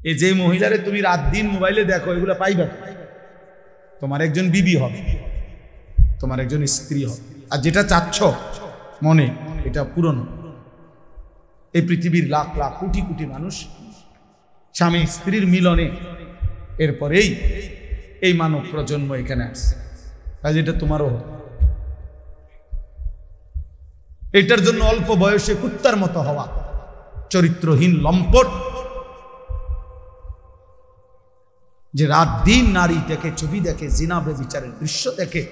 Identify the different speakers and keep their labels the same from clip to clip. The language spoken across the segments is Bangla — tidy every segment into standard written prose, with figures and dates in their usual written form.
Speaker 1: এই যে মহিলারে তুমি রাত দিন মোবাইলে দেখো, এগুলো পাইবা, তোমার একজন বিবি হবে, তোমার একজন স্ত্রী হবে। আর যেটা চাচ্ছ মনে, এটা পূরণ। এই পৃথিবীর লাখ লাখ কোটি কোটি মানুষ স্বামী স্ত্রীর মিলনে এরপরেই এই মানব প্রজন্ম এখানে আসছে। কাজে এটা তোমারও হবে। এটার জন্য অল্প বয়সে কুত্তার মতো হওয়া, চরিত্রহীন লম্পট, যে রাত দিন নারী দেখে, ছবি দেখে, জিনা ব্যভিচারের দৃশ্য দেখে,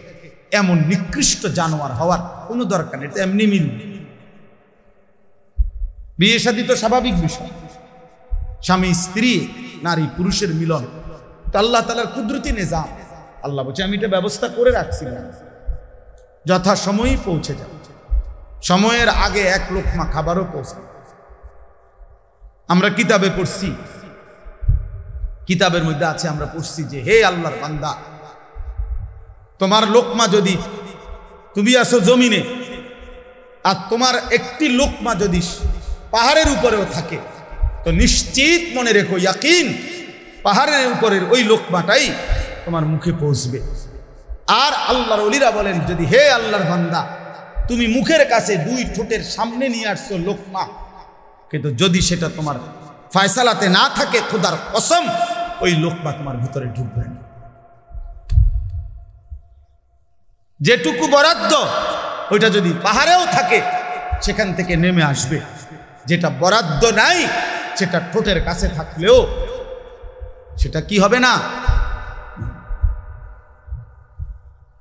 Speaker 1: এমন নিকৃষ্ট জানোয়ার হওয়ার কোনো দরকার নেই। এটা এমনি মিলবে। বিয়ে শাদী তো স্বাভাবিক বিষয়, স্বামী স্ত্রী, নারী পুরুষের মিলন, আল্লাহ তাআলার কুদরতি নিজাম। আল্লাহ বলছে আমি এটা ব্যবস্থা করে রাখছি, যথা সময়ই পৌঁছে যাবে, সময়ের আগে এক লোকমা খাবারও পৌঁছে। আমরা কিতাবে পড়ছি, কিতাবের মধ্যে আছে, আমরা পড়ছি যে হে আল্লাহর বান্দা, তোমার লোকমা যদি, তুমি আসো জমিনে, আর তোমার একটি লোকমা যদি পাহাড়ের উপরেও থাকে, তো নিশ্চিত মনে রেখো, ইয়াকিন, পাহাড়ের উপরের ওই লোকমাটাই তোমার মুখে পৌঁছবে। আর আল্লাহর ওলিরা বলেন, যদি হে আল্লাহর বান্দা, তুমি মুখের কাছে দুই ঠোঁটের সামনে নিয়ে আসছো লোকমা, কিন্তু যদি সেটা তোমার ফয়সালাতে না থাকে, খোদার কসম ওই লোকমা তোমার ভিতরে ঢুকবে না। যেটুকু বরাদ্দ ওইটা যদি পাহাড়েও থাকে, সেখান থেকে নেমে আসবে। যেটা বরাদ্দ নাই, সেটা ঠোঁটের কাছে থাকলেও সেটা কি হবে না,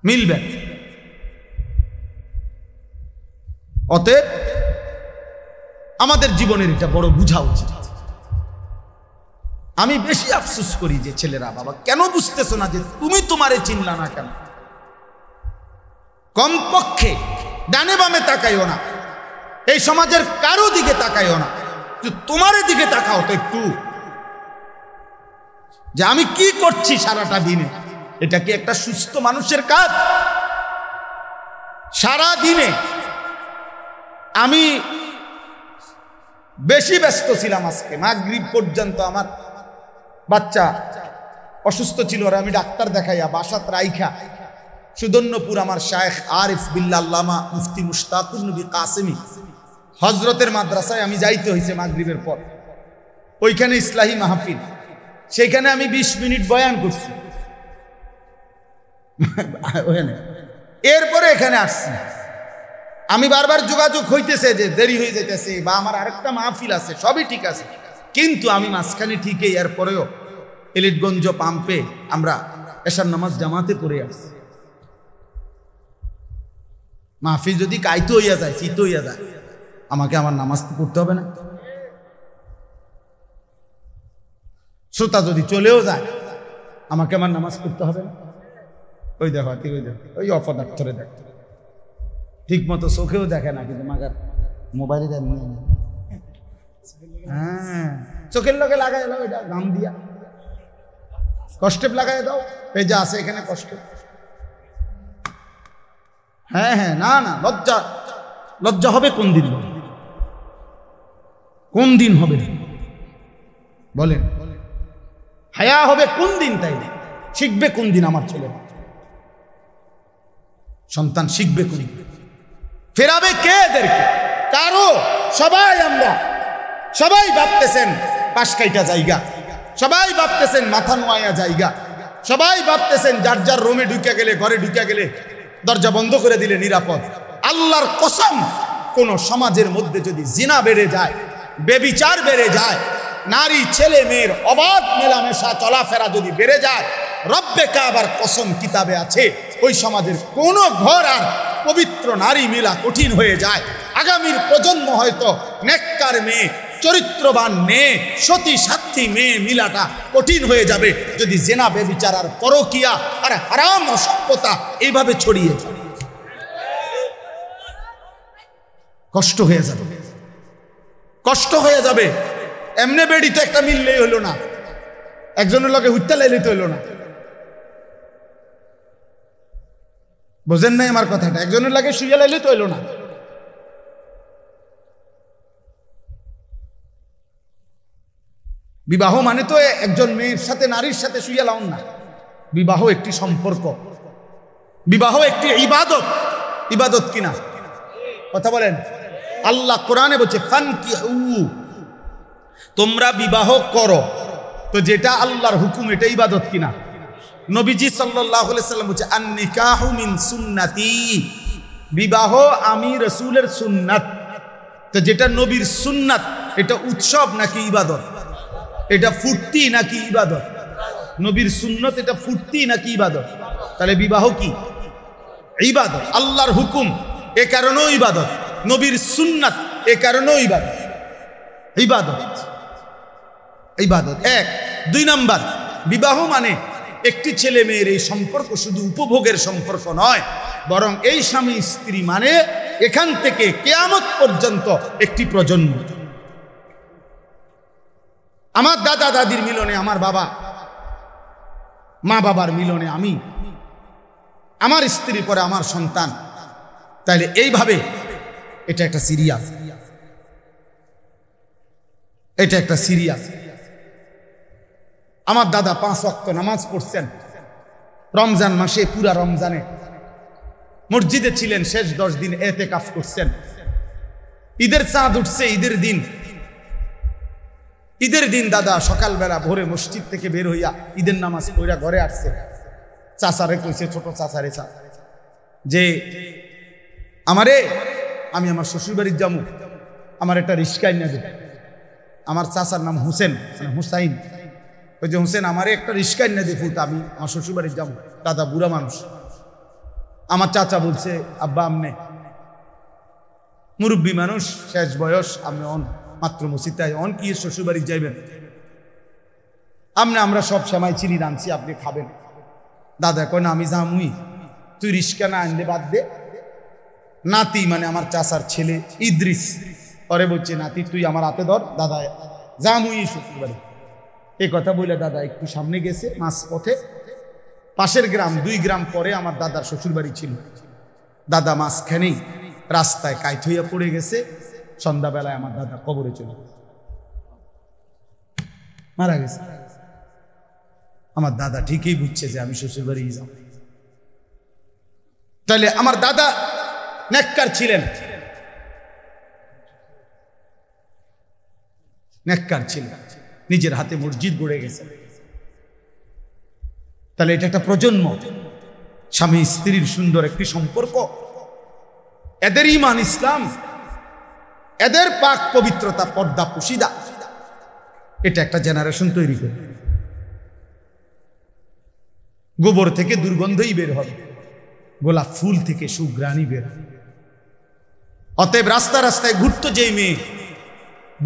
Speaker 1: মিলবে। অতএব আমাদের জীবনের এটা বড় বুঝা উচিত। আমি বেশি আফসোস করি যে ছেলেরা, বাবা কেন বুঝতেছো না যে তুমি তোমারে চিনলা না কেন? কমপক্ষে ডানে বামে তাকাইও না, এই সমাজের কারো দিকে তাকাইও না, তোমার দিকে তাকাও তো একটু, যে আমি কি করছি সারাটা দিনে। এটা কি একটা সুস্থ মানুষের কাজ? সারা দিনে আমি বেশি ব্যস্ত ছিলাম, আজকে মাগরিব পর্যন্ত আমার বাচ্চা অসুস্থ ছিল, আর আমি ডাক্তার দেখাইয়া বাসাত রাইখা সুদন্যপুর আমার শায়েখ আরিফ বিল্লাহ আল্লামা মুফতি মুশতাকুর নবী কাসেমি হজরতের মাদ্রাসায় আমি যাইতে হয়েছে মাগরিবের পর। ওইখানে ইসলাহি মাহফিল, সেখানে আমি 20 মিনিট বয়ান করছি, এরপরে এখানে আসছি। আমি বারবার যোগাযোগ হইতেছে যে দেরি হয়ে যাইতেছে, বা আমার আরেকটা মাহফিল আছে, সবই ঠিক আছে, কিন্তু আমি মাঝখানে ঠিকই এরপরেও এলিটগঞ্জ পাম্পে আমরা এশার নামাজ জামাতে পড়ে আসছি। মাহফিল যদি কাইতে হইয়া যায়, চিত হইয়া যায়, আমাকে আমার নামাজ পড়তে হবে না? শ্রোতা যদি চলেও যায়, আমাকে আমার নামাজ পড়তে হবে না? ওই দেখো, ওই দেখো, ওই অপদার্থরে দেখ, ঠিক মতো চোখেও দেখে না, কিন্তু মাগার মোবাইলে দেয়। হ্যাঁ, চোখের লগে লাগাই দাও, এটা গাম দিয়া কষ্টে লাগাই দাও, এই যে আছে এখানে কষ্ট। হ্যাঁ হ্যাঁ, না না, লজ্জা, লজ্জা হবে কোন দিন? কোন দিন হবে বলেন? হায়া হবে কোন দিন? তাই না, শিখবে কোন দিন? আমার ছেলে সন্তান শিখবে কোন দিন? ফেরাবে কে এদেরকে? কারো। সবাই, আমরা সবাই ভাবতেছেন পাশ কাইটা জায়গা, সবাই ভাবতেছেন মাথা নোয়া জায়গা, সবাই ভাবতেছেন যার যার রুমে ঢুকে গেলে, ঘরে ঢুকে গেলে দরজা বন্ধ করে দিলে নিরাপদ। আল্লাহর কসম, কোন সমাজের মধ্যে যদি জিনা বেড়ে যায়, বেবিচার বেড়ে যায়, নারী ছেলে মেয়ের অবাধ মেলামেশা চলাফেরা যদি বেড়ে যায়, রব্বে কাবার কসম কিতাবে আছে, ওই সমাজের কোন ঘর আর পবিত্র নারী মিলা কঠিন হয়ে যায়। আগামীর প্রজন্ম হয়তো নেককার মেয়ে, চরিত্রবান মেয়ে, সতী সাথী মেয়ে মিলাটা কঠিন হয়ে যাবে যদি জেনা বেবিচার আর পরকিয়া আর হারাম অসভ্যতা এইভাবে ছড়িয়ে যায়। কষ্ট হয়ে যাবে, কষ্ট হয়ে যাবে। এমনি বেড়ি তো একটা মিললেই হলো না, একজনের লগে হুইত্যা লাইলে তো হলো না। বোঝেন নাই আমার কথাটা? একজনের লাগে শুইয়া লাইলে তো হলো না। বিবাহ মানে তো একজন মেয়ের সাথে নারীর সাথে শুইয়া লাউন না। বিবাহ একটি সম্পর্ক, বিবাহ একটি ইবাদত। ইবাদত কিনা কথা বলেন? আল্লাহ কোরআনে বলছে ফানকিহু, তোমরা বিবাহ করো। তো যেটা আল্লাহর হুকুম এটা ইবাদত কিনা? নবীজি সাল্লাল্লাহু আলাইহি সাল্লাম বলছে আন-নিকাহু মিন সুন্নতি, বিবাহ আমি রাসূলের সুন্নাত। তো যেটা নবীর সুন্নাত এটা উৎসব নাকি ইবাদত? এটা ফুর্তি নাকি ইবাদত? নবীর সুন্নত এটা ফুর্তি নাকি ইবাদত? তাহলে বিবাহ কি? ইবাদত। আল্লাহর হুকুম এ কারণেও ইবাদত, নবীর সুন্নাত এ কারণেও ইবাদত। ইবাদত ইবাদত এক। দুই নাম্বার, বিবাহ মানে একটি ছেলে মেয়ের এই সম্পর্ক শুধু উপভোগের সম্পর্ক নয়, বরং এই স্বামী স্ত্রী মানে এখান থেকে কিয়ামত পর্যন্ত একটি প্রজন্ম। আমার দাদা দাদির মিলনে আমার বাবা, মা বাবার মিলনে আমি, আমার স্ত্রী পরে আমার সন্তান। তাইলে এইভাবে এটা একটা সিরিয়াস, এটা একটা সিরিয়াস। আমার দাদা 5 ওয়াক্ত নামাজ পড়ছেন রমজান মাসে, পুরা রমজানে মসজিদে ছিলেন, শেষ 10 দিন ইতিকাফ করছেন। ঈদের চাঁদ উঠছে, ঈদের দিন দাদা সকালবেলা ভোরে মসজিদ থেকে বের হইয়া ঈদের নামাজ পড়া ঘরে আসছে। চাচারে কইছে, ছোট চাচারে যে আমারে, আমি আমার শ্বশুর বাড়ির যাবো, আমার একটা রিস্কা এনে দে। আমার চাচার নাম হুসেন, হুসাইন। ওই যে হুসেন, আমারে একটা রিস্কা এনে দে ফুট, আমি আমার শ্বশুর বাড়ির যাবো। দাদা বুড়া মানুষ। আমার চাচা বলছে আব্বা আমনে মুরব্বী মানুষ, শেষ বয়স, আপনি অন মাত্র মসজিদটাই অন কি শ্বশুর বাড়ি যাইবেন? আমরা সব সময় চিনি রাঁধছি, আপনি খাবেন। দাদা কয় না, আমি যামুই, তুই রিস্কা না আনলে বাদ দে। নাতি মানে আমার চাচার ছেলে ইদ্রিস, পরে বলছে নাতি তুই আমার হাতে ধর, দাদা যামুই শ্বশুর বাড়ি। এই কথা বলে দাদা একটু সামনে গেছে, মাঝ পথে পাশের গ্রাম, 2 গ্রাম পরে আমার দাদার শ্বশুর বাড়ি ছিল। দাদা মাঝখানেই রাস্তায় কাইত হইয়া পড়ে গেছে। সন্ধ্যাবেলায় আমার দাদা কবরে চলে মারা গেছে। আমার দাদা ঠিকই বুঝছে যে আমি শ্বশুর বাড়ি যাব। তাহলে আমার দাদা নেককার ছিলেন, নেককার ছিলেন, নিজের হাতে মসজিদ গড়ে গেছে। তাহলে এটা একটা প্রজন্ম, স্বামী স্ত্রীর সুন্দর একটি সম্পর্ক, এদের ঈমান ইসলাম, এদের পাক পবিত্রতা, পর্দা পুশিদা, এটা একটা জেনারেশন তৈরি করে। গোবর থেকে দুর্গন্ধই বের হবে, গোলাপ ফুল থেকে সুঘ্রাণই বের হবে। অতএব রাস্তা রাস্তায় ঘুরত যে মেয়ে,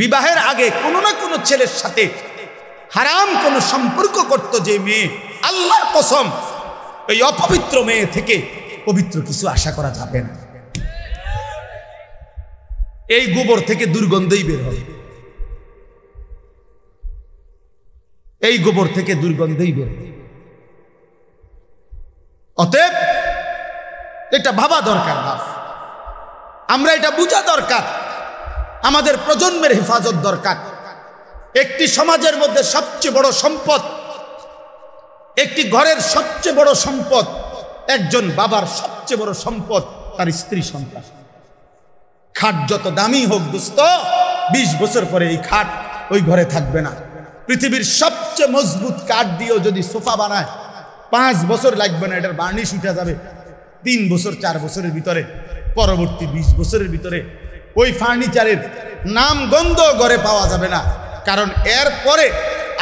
Speaker 1: বিবাহের আগে কোনো না কোনো ছেলের সাথে হারাম কোনো সম্পর্ক করত যে মেয়ে, আল্লাহর কসম এই অপবিত্র মেয়ে থেকে পবিত্র কিছু আশা করা যাবে না। এই গোবর থেকে দুর্গন্ধই বের হবে, এই গোবর থেকে দুর্গন্ধই বের হবে। অতএব এটা ভাবা দরকার, আমরা এটা বোঝা দরকার, আমাদের প্রজন্মের হেফাজত দরকার। একটি সমাজের মধ্যে সবচেয়ে বড় সম্পদ, একটি ঘরের সবচেয়ে বড় সম্পদ, একজন বাবার সবচেয়ে বড় সম্পদ তার স্ত্রী সন্তান। খাট যত দামি হোক দোস্ত, 20 বছর পরে এই খাট ওই ঘরে থাকবে না। পৃথিবীর সবচেয়ে মজবুত কাঠ দিয়েও যদি সোফা বানায় 5 বছর লাগবে না, এটার বার্নিশ উঠে যাবে 3 বছর 4 বছরের ভিতরে। পরবর্তী 20 বছরের ভিতরে ওই ফার্নিচারের নাম গন্ধ ঘরে পাওয়া যাবে না, কারণ এর পরে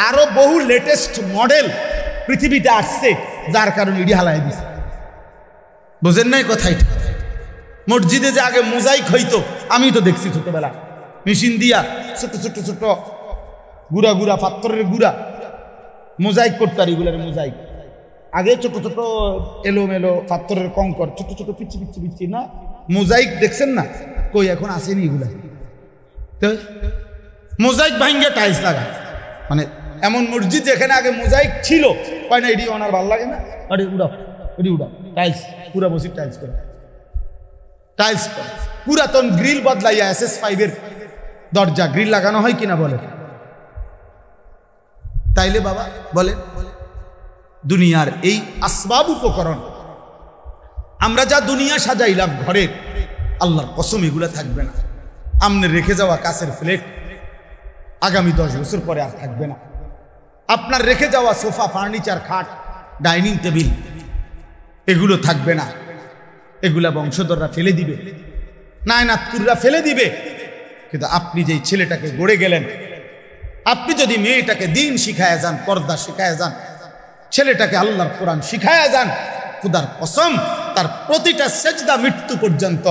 Speaker 1: আরো বহু লেটেস্ট মডেল পৃথিবীতে আসছে, যার কারণে ইডি হালাই দিছে। বুঝেন নাই কথাই? মসজিদে যে আগে মোজাইক হইতো, আমি তো দেখছি ছোটবেলা, মেশিন দিয়া ছোট ছোট ছোট গুড়া গুড়া পাথরের গুড়া মোজাইক করতো। আর এগুলার মোজাইক আগে ছোট ছোট এলোমেলো পাথরের কঙ্কর, ছোট ছোট পিচ্ছি পিচ্ছি পিচ্ছি না মোজাইক দেখছেন না? কই এখন আসেনি এগুলা। তো মোজাইক ভাঙ্গে টাইলস লাগা, মানে এমন মসজিদ যেখানে আগে মোজাইক ছিল, কয় না এটি ওনার ভালো লাগে না, আরে উড়াও এটি উড়াও, টাইলস পুরা মসজিদ টাইলস করে, টাইলস করে। পুরাতন গ্রিল বদলাইয়া SS5 এর দরজা গ্রিল লাগানো হয় কিনা বলে? তাইলে বাবা বলেন, দুনিয়ার এই আসবাব উপকরণ আমরা যা দুনিয়া সাজাইলাম ঘরের, আল্লাহর কসম এগুলা থাকবে না। আমনে রেখে যাওয়া কাঁচের প্লেট আগামী 10 বছর পরে আর থাকবে না। আপনার রেখে যাওয়া সোফা, ফার্নিচার, খাট, ডাইনিং টেবিল এগুলো থাকবে না। এগুলা বংশধররা ফেলে দিবে, নায়নাতকুররা ফেলে দিবে। কিন্তু আপনি যেই ছেলেটাকে গড়ে গেলেন, আপনি যদি মেয়েটাকে দিন শিখায়া যান, পর্দা শিখায়া যান, ছেলেটাকে আল্লাহর কোরআন শিখায়া যান, খুদার কসম তার প্রতিটা সেজদা মৃত্যু পর্যন্ত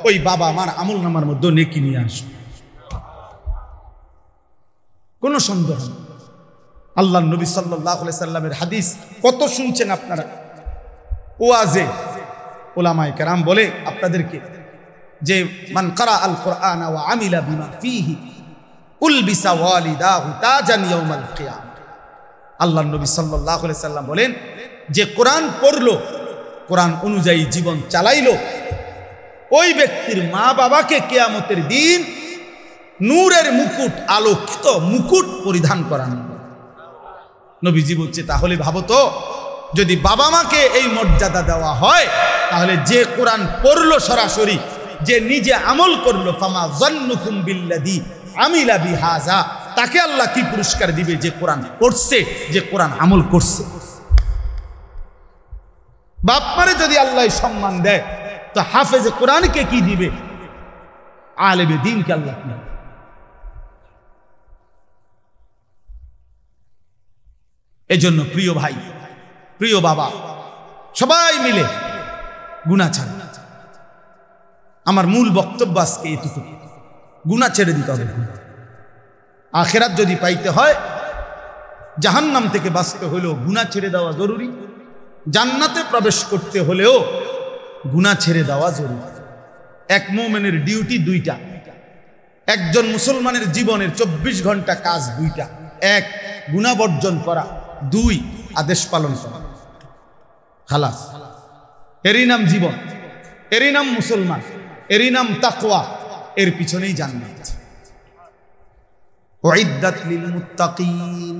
Speaker 1: ওই বাবা মার আমলনামার মধ্যে নেকি নিয়ে আসবে, কোনো সন্দেহ নেই। আল্লাহর নবী সাল্লাল্লাহু আলাইহি সাল্লামের হাদিস কত শুনছেন আপনারা। ওয়াজে উলামায়ে কেরাম বলে আপনাদেরকে যে মান ক্বারা আল কুরআন ওয়া আমিলা বিমা ফীহি উলবিসা ওয়ালিদাহু তাজান ইয়াউমাল কিয়ামah। আল্লাহর নবী সাল্লাল্লাহু আলাইহি সাল্লাম বলেন, যে কোরআন পড়লো, কোরআন অনুযায়ী জীবন চালাইলো, ওই ব্যক্তির মা বাবাকে কিয়ামতের দিন নূরের মুকুট, আলোকিত মুকুট পরিধান করানো। নবীজি বলছে, তাহলে ভাবো তো, যদি বাবা মাকে এই মর্যাদা দেওয়া হয়, তাহলে যে কোরআন পড়লো সরাসরি, যে নিজে আমল করলো, ফামা যান্নুকুম বিল্লাযী আমিলা বিহাযা, তাকে আল্লাহ কি পুরস্কার দিবে? যে কোরআন পড়ছে, যে কোরআন আমল করছে। বাপ মারে যদি আল্লাহ সম্মান দেয়, তো হাফেজে কোরআনকে কি দিবে? আলেমে দ্বীনকে আল্লাহ কি? এজন্য প্রিয় ভাই, প্রিয় বাবা, সবাই মিলে গুনাহ ছাড়ুন। আমার মূল বক্তব্য আজকে এটুকু, গুনাহ ছেড়ে দিতে হবে। আখিরাত যদি পাইতে হয়, জাহান্নাম থেকে বাঁচতে হলেও গুনাহ ছেড়ে দেওয়া জরুরি, জান্নাতে প্রবেশ করতে হলেও গুনাহ ছেড়ে দেওয়া জরুরি। এক মুমিনের ডিউটি দুইটা, একজন মুসলমানের জীবনের 24 ঘন্টা কাজ দুইটা। এক, গুনাহ বর্জন করা, দুই, আদেশ পালন করা। খালাস, এরই নাম জীবন, এরই নাম মুসলমান, এরই নাম তাকওয়া, এর পিছনেই জান্নাত। উইদ্দাত লিল মুত্তাকিন,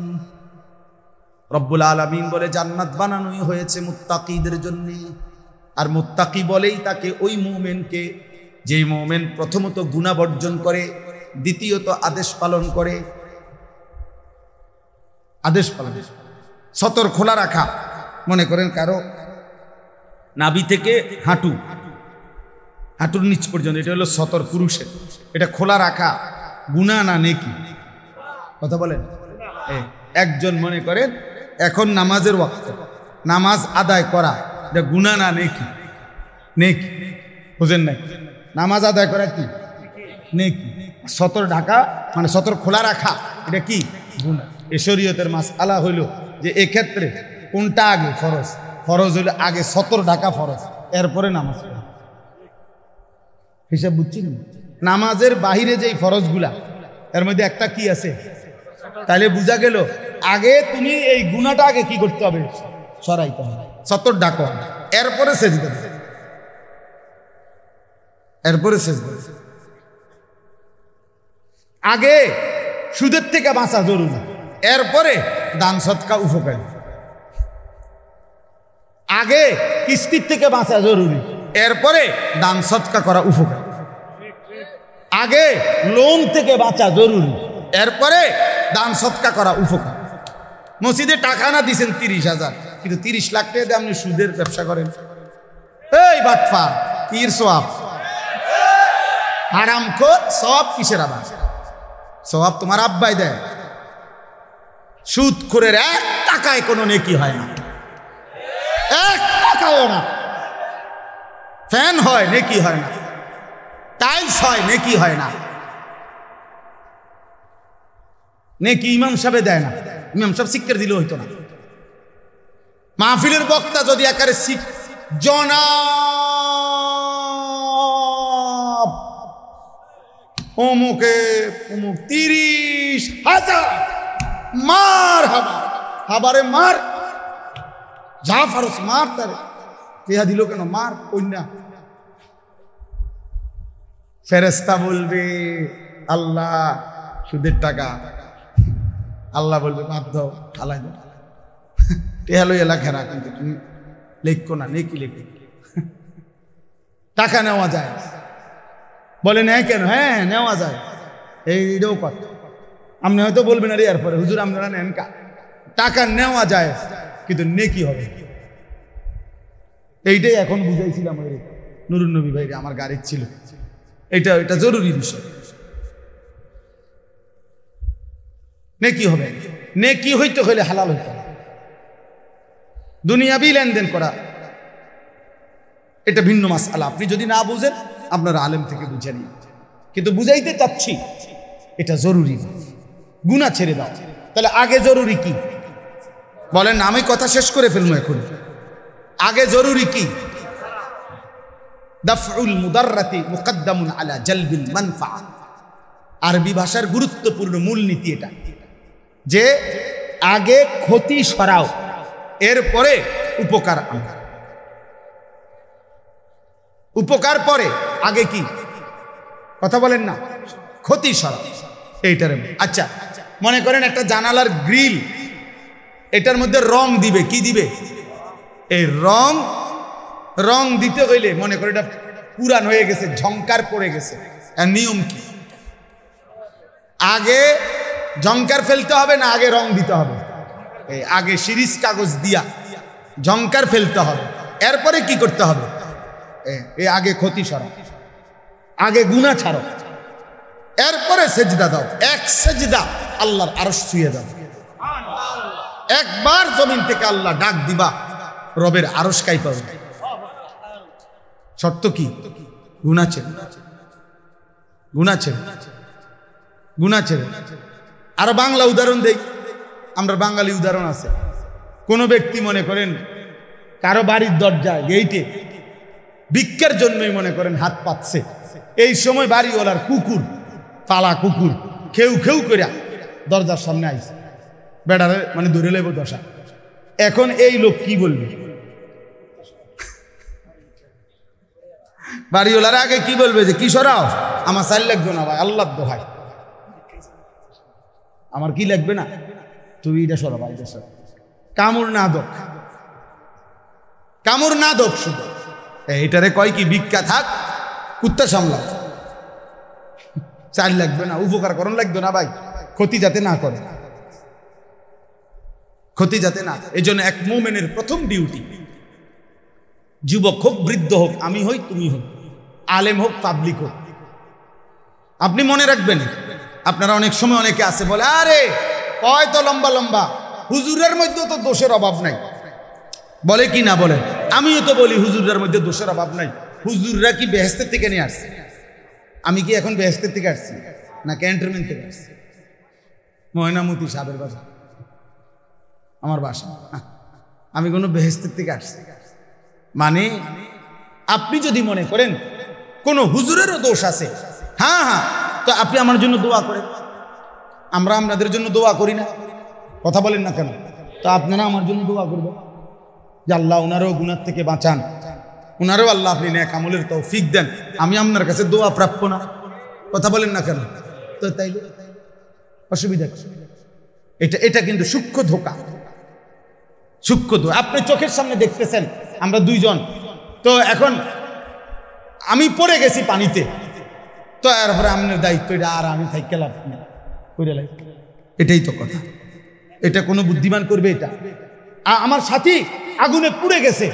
Speaker 1: রব্বুল আলামিন বলে জান্নাত বানানোই হয়েছে মুত্তাকিদের জন্য। আর মুত্তাকি বলেই তাকে ওই মুমিনকে, যেই মুমিন প্রথমত গুনাহ বর্জন করে, দ্বিতীয়ত আদেশ পালন করে। আদেশ পালন, সতর খোলা রাখা। মনে করেন কারো নাভি থেকে হাঁটুর নিচ পর্যন্ত, এটা হলো সতর পুরুষের, এটা খোলা রাখা গুনাহ না নেকি? কথা বলেন। একজন মনে করেন এখন নামাজের ওয়াক্ত, নামাজ আদায় করা, এটা গুনাহ না নেকি? নেকি, বুঝেন নাই? নামাজ আদায় করা কি নেকি? সতর ঢাকা মানে সতর খোলা রাখা, এটা কি? গুনাহ। এ শরীয়তের মাসআলা হইল যে এক্ষেত্রে কোনটা আগে ফরজ? ফরজ হইল আগে সতর ঢাকা ফরজ, এরপরে নামাজ পড়া। হিসাব বুঝছি? নামাজের বাহিরে যেই ফরজগুলা, এর মধ্যে একটা কি আছে? তাহলে বুঝা গেল আগে তুমি এই গুনাহটা আগে কি করতে হবে? সরাইতে হবে, সতর ঢাকা, এরপরে সেজদা, এরপরে সেজদা। আগে সুদের থেকে বাঁচা জরুরি, এরপরে দান সদকা উপকারী। আগে কিস্তির থেকে বাঁচা জরুরি, এরপরে দান সদকা করা উপকারী। আগে লোন থেকে বাঁচা জরুরি, এরপরে দান সদকা করা উপকার। মসজিদে টাকা না দিছেন 30,000, কিন্তু 30 লাখ টাকা দিয়ে আপনি সুদের ব্যবসা করেন, এই বাটফার, পীর সওয়াব, হারাম খোর, সওয়াব কিসের? আবার সওয়াব তোমার আব্বাই দেয়। সুদ খোরের 1 টাকায় কোনো নেকি হয় না, 1 টাকাও না। ফ্যান হয়, নেকি হয় না। টাইলস হয়, নেকি হয় না। নেকি ইমাম সাহেব দেয় না, ইমাম সাহেব শিক্ষা দিলে হইতো না। মাহফিলের বক্তা যদি একারে জনাব অমুকে অমুক 30,000 মার হাবারে মার, যা ফারুস মার, তার কেয়া দিল কেন? মার কন্যা। ফেরেশতা বলবে, আল্লাহ সুদের টাকা আল্লাহ বলবে বাদ দাও, ফালাই দাও, টেহালো এলাকারা, কিন্তু তুমি লেখো না, নেকি লেখো। টাকা নেওয়া যায়, বলে নেয় কেন? হ্যাঁ নেওয়া যায়, এইটাও কথা। আপনি হয়তো বলবেন আরে এরপরে হুজুর আপনারা নেন কা, টাকা নেওয়া যায় কিন্তু নেকি হবে। এইটাই এখন বুঝাইছিলাম ওই নুরুন নবী ভাইরে, আমার গাড়ির ছিল। এটা জরুরি বিষয়। নেকি হবে, নেকি হইতে হইলে হালাল হইতে হবে। দুনিয়াবি লেনদেন করা এটা ভিন্ন মাসআলা। আপনি যদি না বুঝেন আপনারা আলেম থেকে বুঝে নিন, কিন্তু বুঝাইতে চাচ্ছি এটা জরুরি। গুনাহ ছেড়ে দাও। তাহলে আগে জরুরি কি বলেন? আমি কথা শেষ করে ফেলবো এখন। আগে জরুরি কি? দাফউল মুদাররাতি মুকদ্দামুন আলা জালবিল মানফা। আরবি ভাষার গুরুত্বপূর্ণ মূলনীতি এটা, যে আগে ক্ষতি সরাও, এরপরে উপকার আনো। উপকার পরে, আগে কি? কথা বলেন না, ক্ষতি সরাও এইটার। আচ্ছা মনে করেন একটা জানালার গ্রিল, এটার মধ্যে রং দিবে, কি দিবে? এই রং দিতে হইলে মনে করে এটা পুরান হয়ে গেছে, ঝংকার পড়ে গেছে, এর নিয়ম কি? আগে ঝংকার ফেলতে হবে না আগে রং দিতে হবে? এই আগে শিরিষ কাগজ দিয়া ঝংকার ফেলতে হবে, এরপরে কি করতে হবে? এই আগে ক্ষতি সরাও, আগে গুনাহ ছাড়ো, এরপরে সেজদা দাও। এক সেজদা আল্লাহর আরশ ছুঁয়ে দাও। একবার জমিন থেকে আল্লাহ ডাক দিবা, রবের আরশ কাইপা যাবে। সত্য কি? গুনাহ ছেড়ে, গুনাহ ছেড়ে, গুনাহ ছেড়ে। আরো বাংলা উদাহরণ দেই, আমরা বাঙালি উদাহরণ আছে। কোন ব্যক্তি মনে করেন কারো বাড়ির দরজায় গেইটে ভিক্ষার জন্যই মনে করেন হাত পাচ্ছে, এই সময় বাড়িওয়ালার কুকুর, পালা কুকুর খেউ খেউ কইরা দরজার সামনে আইছে, বেড়ারে মানে ধরে লেব দশা। এখন এই লোক কি বলবে? বাড়িওয়ালার আগে কি বলবে? যে কি সরাও, আমার চাল লাগবে না ভাই, আল্লাহ দোহাই, আমার কি লাগবে না, তুই এটা সরা ভাই, এটা সরা। কামড় না দোক, কামড় না দোক, শুধু এইটারে কয় কি? ভিক্ষা থাক, কুত্তা সামলাও, চাল লাগবে না, উপকার করণ লাগবে না ভাই, ক্ষতি যাতে না করে, ক্ষতি যাতে না। এই জন্য এক মুমিনের প্রথম ডিউটি, যুবক হোক বৃদ্ধ হোক, আমি হই তুমি হোক, আলেম হোক পাবলিক হোক, আপনি মনে রাখবেন। আপনারা অনেক সময় অনেকে আছে বলে আরে কয় তো লম্বা লম্বা, হুজুরের মধ্যে তো দোষের অভাব নাই, বলে কি না বলেন? আমিও তো বলি হুজুরের মধ্যে দোষের অভাব নাই। হুজুররা কি বেহেশতের থেকে নিয়ে আসছে? আমি কি এখন বেহেশতের থেকে আসছি না ক্যান্টনমেন্ট থেকে আসছি? ময়নামতি সাহেবের বাসা আমার বাসা, আমি কোনো বেহেশতের থেকে আসছি? মানে আপনি যদি মনে করেন কোনো হুজুরেরও দোষ আছে, হ্যাঁ হ্যাঁ, তো আপনি আমার জন্য দোয়া করেন। আমরা আপনাদের জন্য দোয়া করি না? কথা বলেন না কেন? তো আপনারা আমার জন্য দোয়া করবেন যে আল্লাহ ওনারও গুনার থেকে বাঁচান, ওনারও আল্লাহ আপনি নেক আমলের তৌফিক দেন। আমি আপনার কাছে দোয়া প্রাপ্য না? কথা বলেন না কেন? তো তাই অসুবিধা, এটা কিন্তু সূক্ষ্ম ধোঁকা, সূক্ষ্ম ধোঁকা। আপনি চোখের সামনে দেখতেছেন আমরা দুইজন, তো এখন আমি পড়ে গেছি পানিতে, তো এরপরে আপনার দায়িত্ব এটা, আর আমি থাইকে লাভ করে লাগ, এটাই তো কথা। এটা কোনো বুদ্ধিমান করবে? এটা আমার সাথী আগুনে পুড়ে গেছে,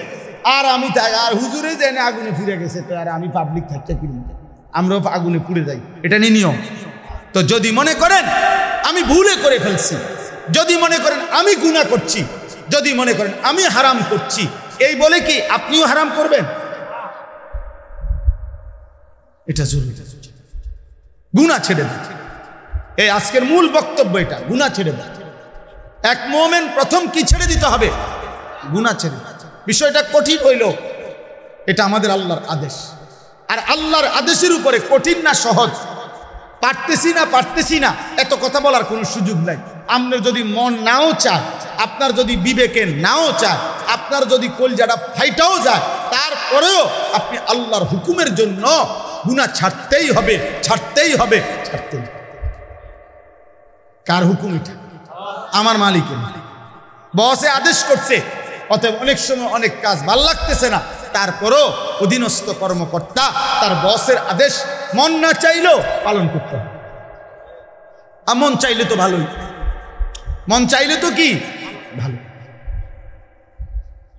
Speaker 1: আর আমি আর হুজুরে জেনে আগুনে ফিরে গেছে, তো আর আমি পাবলিক থাকতে কি, আমরাও আগুনে পুড়ে যাই, এটা নিয়ে নিয়ম। তো যদি মনে করেন আমি ভুলে করে ফেলছি, যদি মনে করেন আমি গুনাহ করছি, যদি মনে করেন আমি হারাম করছি, এই বলে কি আপনিও হারাম করবেন? এটা জরুরি, গুনাহ ছেড়ে দিন। এই আজকের মূল বক্তব্য এটা, গুনাহ ছেড়ে দিন। এক মুমিন প্রথম কি ছেড়ে দিতে হবে? গুনাহ ছেড়ে। বিষয়টা কঠিন হইল, এটা আমাদের আল্লাহর আদেশ, আর আল্লাহর আদেশের উপরে কঠিন না সহজ, পারতেছি না এত কথা বলার কোনো সুযোগ নাই। আপনার যদি মন নাও চায়, আপনার যদি বিবেকে নাও চায়, আপনার যদি কলজাটা ফাইটাও যায়, তারপরেও আপনি আল্লাহর হুকুমের জন্য গুনাহ ছাড়তেই হবে, ছাড়তেই হবে, ছাড়তেই হবে। কার হুকুম এটা? আমার মালিকের। বসে আদেশ করছে, অতএব অনেক সময় অনেক কাজ ভাল লাগতেছে না, তারপরও অধীনস্থ কর্মকর্তা তার বসের আদেশ মন না চাইলেও পালন করতে হবে। আর মন চাইলে তো ভালোই, মন চাইলে তো কি ভালো,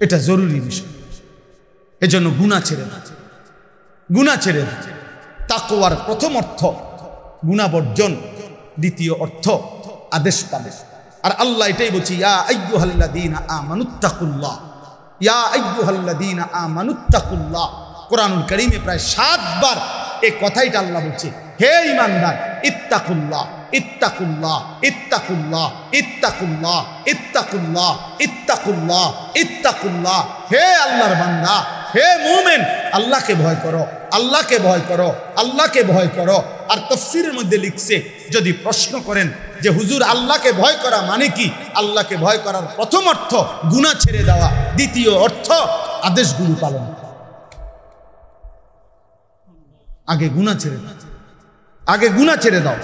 Speaker 1: এটা জরুরি বিষয়। এজন্য গুনাহ ছেড়ে দাও, গুনাহ ছেড়ে দাও। তাকওয়ার প্রথম অর্থ গুনাহ বর্জন, দ্বিতীয় অর্থ আদেশ পালন। আর আল্লাহ এটাই বলছি, ইয়া আইয়ুহাল্লাযীনা আমানুত্তাকুল্লাহ, ইয়া আইয়ুহাল্লাযীনা আমানুত্তাকুল্লাহ। কোরআনুল কারীমে প্রায় 7 বার এই কথাইটা আল্লাহ বলছে, হে ঈমানদার, ইত্তাকুল্লাহ, ইত্তাকুল্লাহ, ইত্তাকুল্লাহ, ইত্তাকুল্লাহ, ইত্তাকুল্লাহ, ইত্তাকুল্লাহ, ইত্তাকুল্লাহ। হে আল্লাহর বান্দা, হে মুমিন, আল্লাহকে ভয় করো, আল্লাহকে ভয় করো, আল্লাহকে ভয় করো। আর তাফসীরের মধ্যে লিখছে, যদি প্রশ্ন করেন যে হুজুর আল্লাহকে ভয় করা মানে কি, আল্লাহকে ভয় করার প্রথম অর্থ গুনাহ ছেড়ে দেওয়া, দ্বিতীয় অর্থ আদেশগুলো পালন। আগে গুনাহ ছেড়ে দাও, আগে গুনাহ ছেড়ে দাও।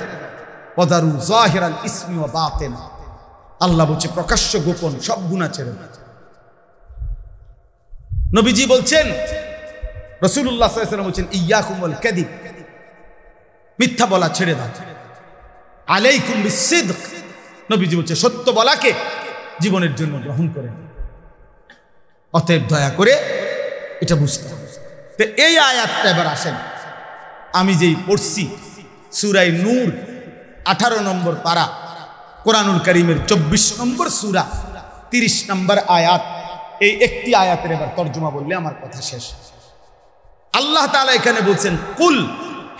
Speaker 1: ওয়াদারু যাহিরাল ইসমি ওয়া বাতিনা, আল্লাহ বলছে প্রকাশ্য গোপন সব গুনাহ ছেড়ে দাও। নবীজি বলছেন, রাসূলুল্লাহ সাল্লাল্লাহু আলাইহি ওয়াসাল্লাম বলছেন, ইয়্যাকুম ওয়াল কাযিব, মিথ্যা বলা ছেড়ে দাও। আলাইকুম বিসসিদক, নবীজি বলছে সত্য বলাকে জীবনের জন্য গ্রহণ করে। অতএব দয়া করে এটা বুঝতে হবে। তো এই আয়াতটা এবার আসেন, আমি যেই পড়ছি সূরা নূর 18 নম্বর পারা, কোরআনুল কারীমের 24 নম্বর সূরা 30 নম্বর আয়াত, এই একটি আয়াতের এবার তর্জমা বললে আমার কথা শেষ। আল্লাহ তাআলা এখানে বলছেন, কুল,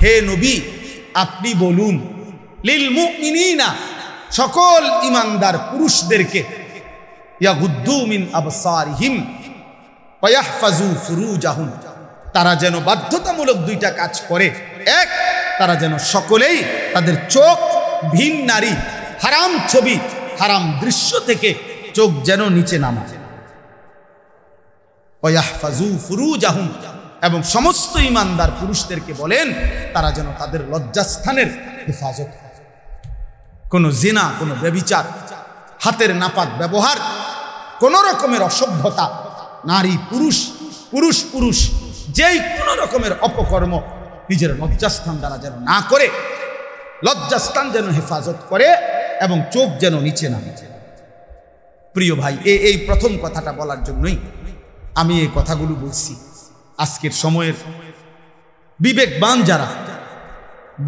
Speaker 1: হে নবী আপনি বলুন, লিল মুমিনিনা, সকল ঈমানদার পুরুষদেরকে, ইয়াগুদ্দু মিন আবসারিহিম ওয়া ইয়াহফাজু ফুরুজাহুম, তারা যেন বাধ্যতামূলক 2টা কাজ করে। এক, তারা যেন সকলেই তাদের চোখ ভিন নারী, হারাম ছবি, হারাম দৃশ্য থেকে চোখ যেন নিচে নামায়। ওয়া ইয়াহফাজু ফুরুজাহুম, এবং সমস্ত ঈমানদার পুরুষদেরকে বলেন তারা যেন তাদের লজ্জাস্থানের হেফাজত করে। কোনো জিনা, কোনো ব্যভিচার, হাতের নাপাক ব্যবহার, কোনো রকমের অসভ্যতা, নারী পুরুষ, পুরুষ পুরুষ, যেই কোনো রকমের অপকর্ম নিজের লজ্জাস্থান দ্বারা যেন না করে, লজ্জাস্থান যেন হেফাজত করে এবং চোখ যেন নিচে নামে। প্রিয় ভাই, এই প্রথম কথাটা বলার জন্যই আমি এই কথাগুলো বলছি। আজকের সময়ের বিবেকবান যারা,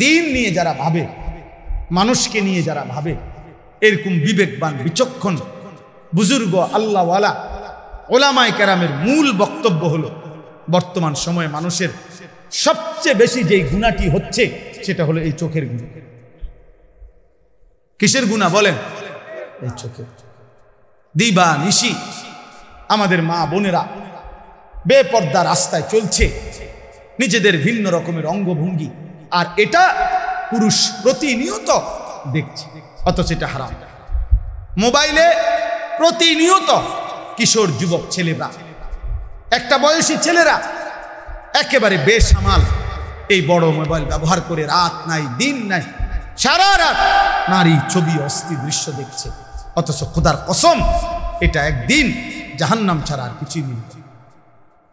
Speaker 1: দিন নিয়ে যারা ভাবে, মানুষকে নিয়ে যারা ভাবে, এরকম বিবেকবান বিচক্ষণ বুজুর্গ আল্লাহওয়ালা ওলামায়ে কেরামের মূল বক্তব্য হলো, বর্তমান সময়ে মানুষের সবচেয়ে বেশি যেই গুনাহটি হচ্ছে সেটা হলো এই চোখের গুনাহ। কিসের গুনাহ বলেন? এই চোখের। দিবা নিশি আমাদের মা বোনেরা বেপর্দা রাস্তায় চলছে, নিজেদের ভিন্ন রকমের অঙ্গভঙ্গি, আর এটা পুরুষ প্রতিনিয়ত দেখছে, অথচ এটা হারাম। মোবাইলে প্রতিনিয়ত কিশোর যুবক ছেলেরা, একটা বয়সী ছেলেরা একেবারে বেসামাল এই বড় মোবাইল ব্যবহার করে রাত নাই দিন নাই সারা রাত নারী ছবি অস্থি দৃশ্য দেখছে, অথচ খোদার কসম এটা একদিন জাহান্নাম ছাড়া আর কিছুই নেই।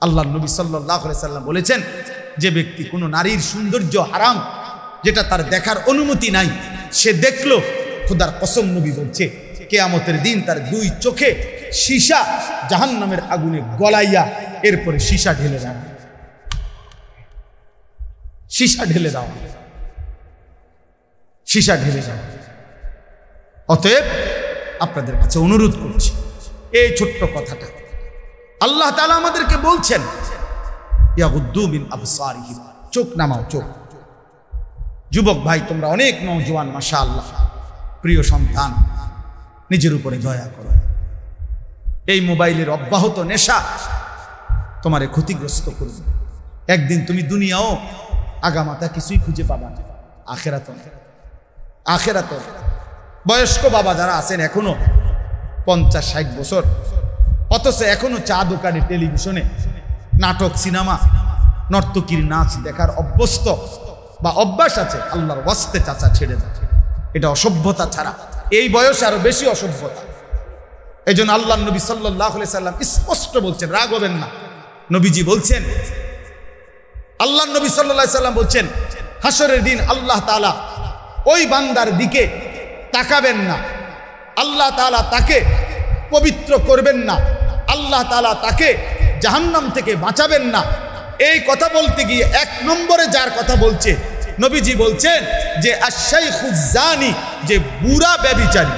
Speaker 1: আল্লাহর নবী সাল্লাল্লাহু আলাইহি সাল্লাম বলেছেন, যে ব্যক্তি কোনো নারীর সৌন্দর্য হারাম, যেটা তার দেখার অনুমতি নাই, সে দেখলো, খোদার কসম নবী বলছে কিয়ামতের দিন তার 2 চোখে সীসা জাহান্নামের আগুনে গলাইয়া এরপরে সীসা ঢেলে দাও, সীসা ঢেলে দাও, সীসা ঢেলে দাও। অতএব আপনাদের কাছে অনুরোধ করছি, এই ছোট্ট কথাটা আল্লাহ তাআলা আমাদেরকে বলছেন, ইয়াগুদ্দু মিন আবসারিহিম, চোখ নামাও, চোখ। যুবক ভাই, তোমরা অনেক নওজোয়ান, মাশাআল্লাহ, প্রিয় সন্তান, নিজের উপরে দয়া করো। এই মোবাইলের অব্যাহত নেশা তোমারে ক্ষতিগ্রস্ত করবে। একদিন তুমি দুনিয়াও আগামাতা কিছুই খুঁজে পাবা না, আখেরাত আখেরাত। বয়স্ক বাবা যারা আছেন এখনো 50-60 বছর, অথচ এখনো চা দোকানে, টেলিভিশনে নাটক, সিনেমা, নর্তকীর নাচ দেখার অভ্যস্ত বা অভ্যাস আছে, আল্লাহর ওয়াস্তে চাচা ছেড়ে দেয়। এটা অসভ্যতা ছাড়া এই বয়সে আরো বেশি অসভ্যতা। এই জন্য আল্লাহ নবী সাল্লাল্লাহু আলাইহি সাল্লাম স্পষ্ট বলছেন, রাগ হবেন না, নবীজি বলছেন, আল্লাহ নবী সাল্লাল্লাহু আলাইহি সাল্লাম বলছেন, হাসরের দিন আল্লাহ তাআলা ওই বান্দার দিকে তাকাবেন না, আল্লাহ তাআলা তাকে পবিত্র করবেন না, আল্লাহ তাআলা তাকে জাহান্নাম থেকে বাঁচাবেন না। এই কথা বলতে গিয়ে এক নম্বরে যার কথা বলছে নবীজি বলছেন যে আশ-শাইখুজ জানি, যে বুড়া ব্যভিচারী।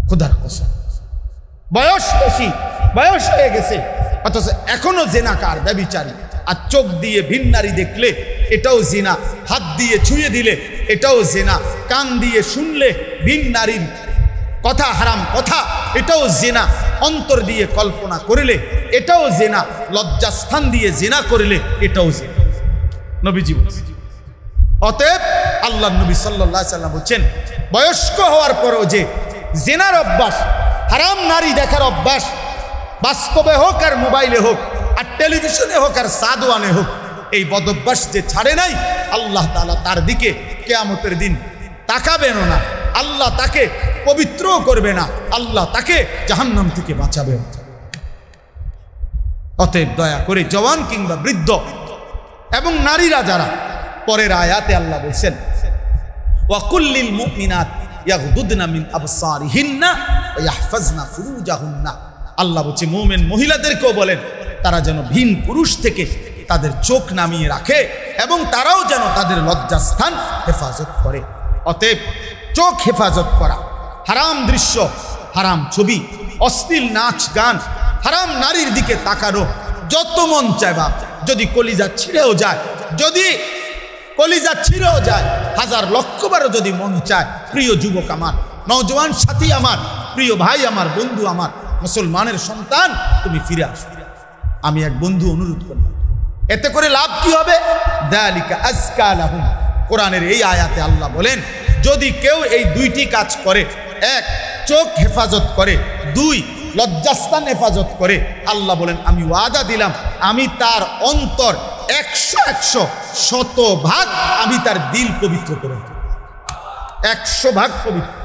Speaker 1: খোদার কসম, বয়স বেশি, বয়স হয়ে গেছে, অথচ এখনো জিনাকার, ব্যভিচারী। আর চোখ দিয়ে ভিন নারী দেখলে এটাও জিনা, হাত দিয়ে ছুঁয়ে দিলে এটাও জিনা, কান দিয়ে শুনলে ভিন নারীর কথা, হারাম কথা, এটাও জিনা, অন্তর দিয়ে কল্পনা করলে এটাও জিনা, লজ্জাস্থান দিয়ে জিনা করলে এটাও জিনা। নবীজি বলছেন। অতএব আল্লাহ নবী সাল্লাল্লাহু আলাইহি সাল্লাম বলছেন, বয়স্ক হওয়ার পরও যে জিনার অভ্যাস, হারাম নারী দেখার অভ্যাস, বাস্তবে হোক আর মোবাইলে হোক আর টেলিভিশনে হোক আর সাদওয়ানে হোক, এই বদভ্যাস যে ছাড়ে নাই, আল্লাহ তাআলা তার দিকে কিয়ামতের দিন তাকাবেন না, আল্লাহ তাকে পবিত্রও করবে না, আল্লাহ তাকে জাহান্নাম থেকে বাঁচাবে। অতএব দয়া করে জওয়ান কিংবা বৃদ্ধ এবং নারীরা যারা, পরের আয়াতে আল্লাহ বলছেন, ওয়া কুল্লিল মুমিনাত ইয়াগদুদনা মিন আবসারিহিন্না ওয়া ইয়াহফাজনা ফুরুজাহুন্না। আল্লাহ বলছে মুমিন মহিলাদেরকেও বলেন তারা যেন ভিন পুরুষ থেকে তাদের চোখ নামিয়ে রাখে এবং তারাও যেন তাদের লজ্জাস্থান হেফাজত করে। অতএব চোখ হেফাজত করা, হারাম দৃশ্য, হারাম ছবি, অশ্লীল নাচ গান, হারাম নারীর দিকে তাকানো, যত মন চায় বাপ, যদি কলিজা ছিঁড়েও যায়, যদি কলিজা ছিঁড়েও যায়, হাজার লক্ষবারও যদি মন চায়, প্রিয় যুবক আমার, নওজওয়ান সাথী আমার, প্রিয় ভাই আমার, বন্ধু আমার, মুসলমানের সন্তান, তুমি ফিরে আসো। আমি এক বন্ধু অনুরোধ করলাম, এতে করে লাভ কি হবে? যালিকা আযকা লাহুম। কোরআনের এই আয়াতে আল্লাহ বলেন, যদি কেউ এই দুইটি কাজ করে, এক চোখ হেফাজত করে, দুই লজ্জাস্থান হেফাজত করে, আল্লাহ বলেন আমি ওয়াদা দিলাম, আমি তার অন্তর 100 শতভাগ আমি তার দিল পবিত্র করে দেব, 100 পবিত্র।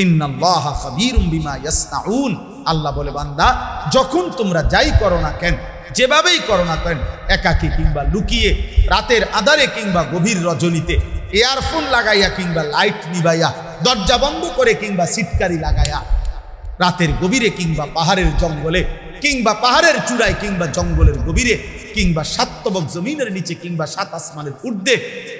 Speaker 1: ইন্নাল্লাহা খাবীরুম বিমা ইয়াসনাউন। আল্লাহ বলে, বান্দা যখন তোমরা যাই করো না কেন, যেভাবেই করো না কেন, একাকী কিংবা লুকিয়ে, রাতের আধারে কিংবা গভীর রজনীতে, ইয়ারফোন লাগাইয়া কিংবা লাইট নিবাইয়া, দরজা বন্ধ করে কিংবা সিটকারি লাগাইয়া, রাতের গভীরে কিংবা পাহাড়ের জঙ্গলে কিংবা পাহাড়ের চূড়ায় কিংবা জঙ্গলের গভীরে কিংবা সাতবক জমিনের নিচে কিংবা সাত আসমানের ঊর্ধ্বে,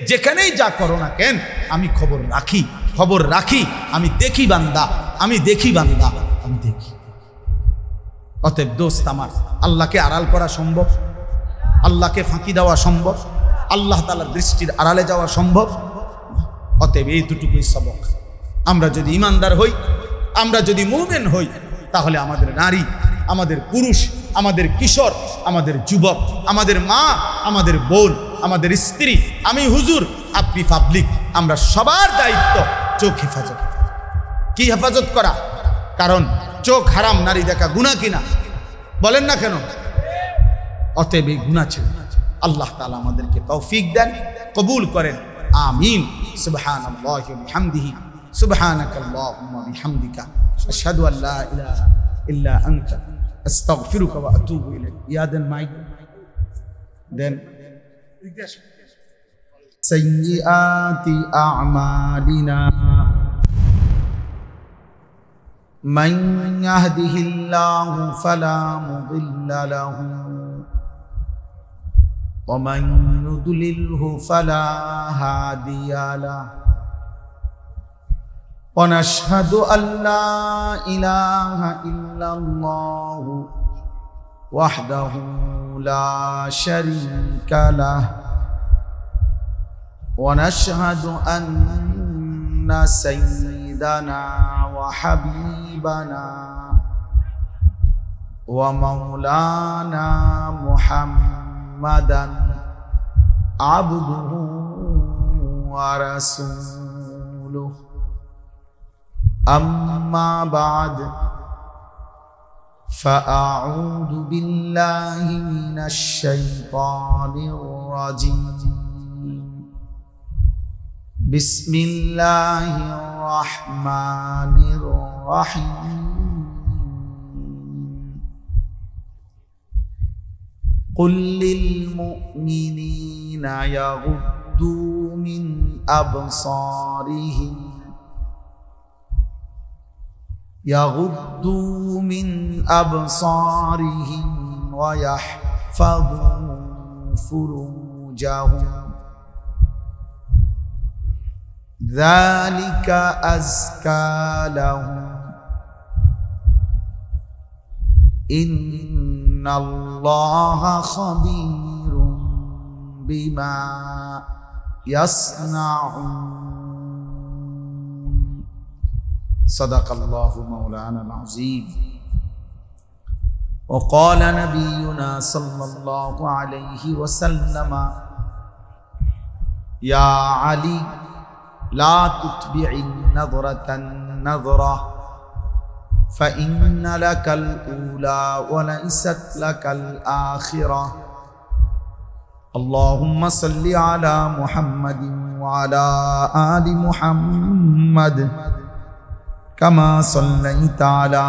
Speaker 1: যেখানেই যা করো না কেন, আমি খবর রাখি, আমি দেখি বান্দা, আমি দেখি। অতএব দোস্ত আমার, আল্লাহকে আড়াল করা সম্ভব? আল্লাহকে ফাঁকি দেওয়া সম্ভব? আল্লাহ তাআলার দৃষ্টির আড়ালে যাওয়া সম্ভব? অতএব এই দুটুকুই সবক। আমরা যদি ইমানদার হই, আমরা যদি মুমিন হই, তাহলে আমাদের নারী, আমাদের পুরুষ, আমাদের কিশোর, আমাদের যুবক, আমাদের মা, আমাদের বোন, আমাদের স্ত্রী, আমি হুজুর, আপনি পাবলিক, আমরা সবার দায়িত্ব চোখ হেফাজত। কি হেফাজত করা? কারণ চোখ হারাম নারী দেখা গুনাহ কিনা? বলেন না কেন? অতএব এই গুনাহ ছিল। আল্লাহ তাআলা আমাদেরকে তৌফিক দেন, কবুল করেন, আমিন। সুবহানাল্লাহি ওয়া বিহামদিহি, সুবহানাকাল্লাহুম্মা বিহামদিকা, আশহাদু আল লা ইলাহা ইল্লা আনতা, আস্তাগফিরুকা ওয়া আতুবু ইলাইক। ইয়াদেন মাইক দেন। সাইয়্যাতি আ'মালিনা মান ইয়াহদিহিল্লাহু ফালা মুদিল্লা লাহু ওয়া মান ইউদ্লিলহু ফালা হাদিয়া লাহু। ওয়া নাশহাদু আল্লা ইলাহা ইল্লাল্লাহু ওয়াহদাহু লা শারীকা লাহু ওয়া নাশহাদু আন্না সাইয়্যিদানা ওয়া হাবিবানা ওয়া মাওলানা মুহাম্মাদান আবদুহু ওয়া রাসূলুহু। أما بعد فأعوذ بالله من الشيطان الرجيم বিসমিল্লাহির রহমানির রহিম কুল লিল মুমিনিনা ইয়াগুদ্দু মিন আবসারিহিম يغضوا من أبصارهم ويحفظوا فروجهم ذلك أزكى لهم إن الله خبير بما يصنعون صدق الله مولانا العظيم وقال نبينا صلى الله عليه وسلم يا علي لا تتبع النظرة النظرة فإن لك الأولى وليست لك الآخرة اللهم صل على محمد وعلى آل محمد كما صليت على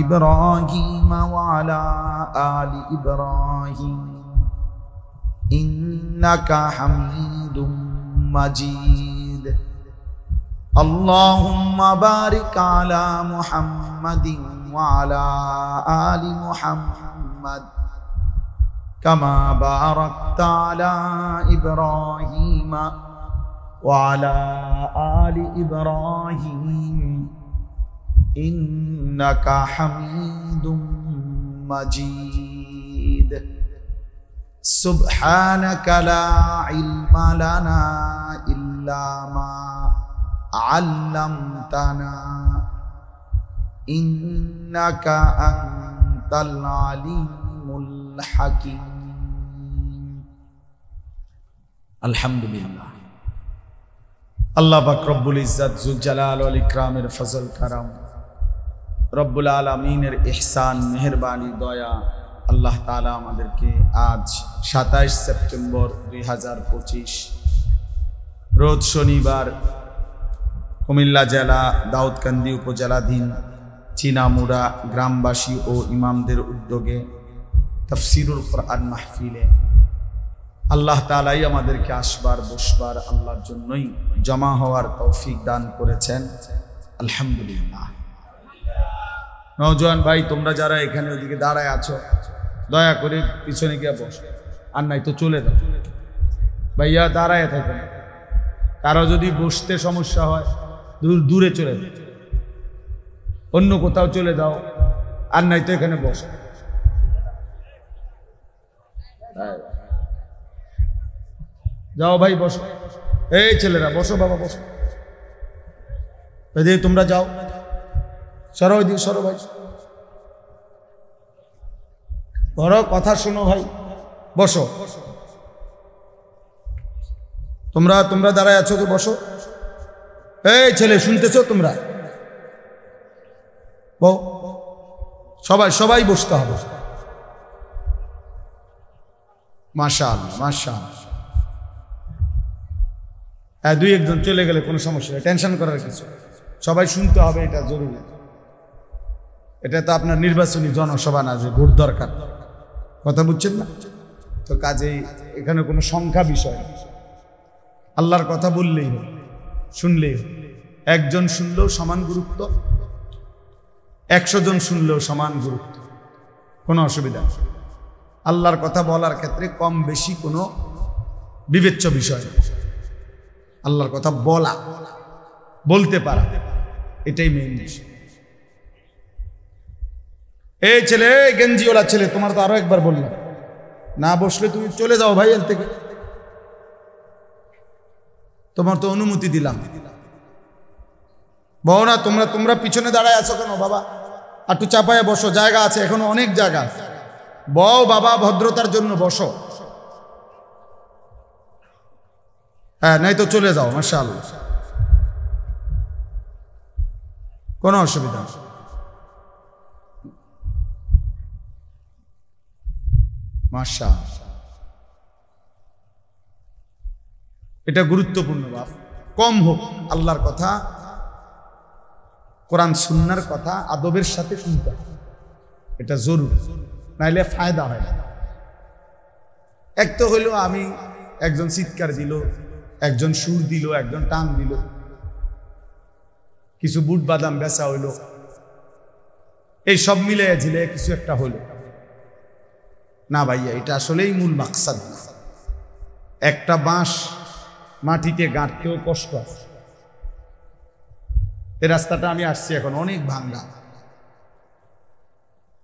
Speaker 1: إبراهيم وعلى آل إبراهيم إنك حميد مجيد اللهم بارك على محمد وعلى آل محمد كما باركت على إبراهيم وعلى آل إبراهيم إنك حميد مجيد سبحانك لا علم لنا إلا ما علمتنا إنك أنت العليم الحكيم الحمد لله আল্লাহ পাক রব্বুল ইজ্জত জুল জালাল ওয়াল ইকরামের ফজল কারাম রব্বুল আলামিনের ইহসান মেহেরবানি দয়া আল্লাহ তাআলা আমাদেরকে আজ 27 সেপ্টেম্বর 2025 রোজ শনিবার কুমিল্লা জেলা দাউদকান্দি উপজেলাধীন চিনামুড়া গ্রামবাসী ও ইমামদের উদ্যোগে তাফসীরুল কোরআন মাহফিলে আল্লাহ তাআলাই আমাদেরকে আসবার বসবার আল্লাহর জন্যই জমা হওয়ার তৌফিক দান করেছেন আলহামদুলিল্লাহ। নওজোয়ান ভাই তোমরা যারা এখানে ওদিকে দাঁড়ায় আছো দয়া করে পিছনে গিয়ে বসো, আর নাই তো চলে যাও ভাইয়া, দাঁড়ায় থাকো। কারো যদি বসতে সমস্যা হয় দূরে চলে যাও, অন্য কোথাও চলে যাও, আর নাই তো এখানে বসো। যাও ভাই বসো, এই ছেলেরা বসো, বাবা বসো, তোমরা যাও, সরো দিও, সরো ভাই, বড় কথা শোনো ভাই, বসো। তোমরা দাঁড়ায় আছো তো বসো। এই ছেলে শুনতেছো তোমরা? সবাই বসতে হবে। মাশাআল্লাহ মাশাআল্লাহ। দুই একজন চলে গেলে কোনো সমস্যা নেই, টেনশন করার কিছু, সবাই শুনতে হবে, এটা জরুরি। এটা তো আপনার নির্বাচনী জনসভা না যে ভোট দরকার, কথা বুঝছেন না তো? কাজেই এখানে কোনো সংখ্যা বিষয় না, আল্লাহর কথা বললেই হবে, শুনলেই হবে। একজন শুনলেও সমান গুরুত্ব, 100 জন শুনলেও সমান গুরুত্ব, কোনো অসুবিধা নেই। আল্লাহর কথা বলার ক্ষেত্রে কম বেশি কোনো বিবেচ্য বিষয় নেই। আল্লাহর কথা বলতে পারা, এটাই মেইন বিষয়। এই ছেলে, গেঞ্জিওয়ালা ছেলে, তোমার তো আরো একবার বললাম, না বসলে তুমি চলে যাও ভাই এর থেকে, তোমার তো অনুমতি দিলাম। বউ না, তোমরা পিছনে দাঁড়ায় আছো কেন বাবা? একটু চাপায় বসো, জায়গা আছে, এখনো অনেক জায়গা আছে। বউ বাবা, ভদ্রতার জন্য বসো। হ্যাঁ, নাই তো চলে যাও, মাশাআল্লাহ, কোনো অসুবিধা নেই। মাশাআল্লাহ, এটা গুরুত্বপূর্ণ বাপ। কম হোক, আল্লাহর কথা, কোরআন সুন্নাহর কথা আদবের সাথে শুনতে হবে, এটা জরুরি, নাইলে ফায়দা হয় না। এক তো হইলো আমি একজন চিৎকার দিল, একজন সুর দিল, একজন টান দিল, কিছু বুট বাদাম বেচা হইল, এই সব মিলে ঝিলে কিছু একটা হইল না ভাইয়া, এটা আসলেই মূল মাকসাদ না। একটা বাঁশ মাটিতে গাঁটতেও কষ্ট আছে। এই রাস্তাটা আমি আসছি এখন অনেক ভাঙ্গা,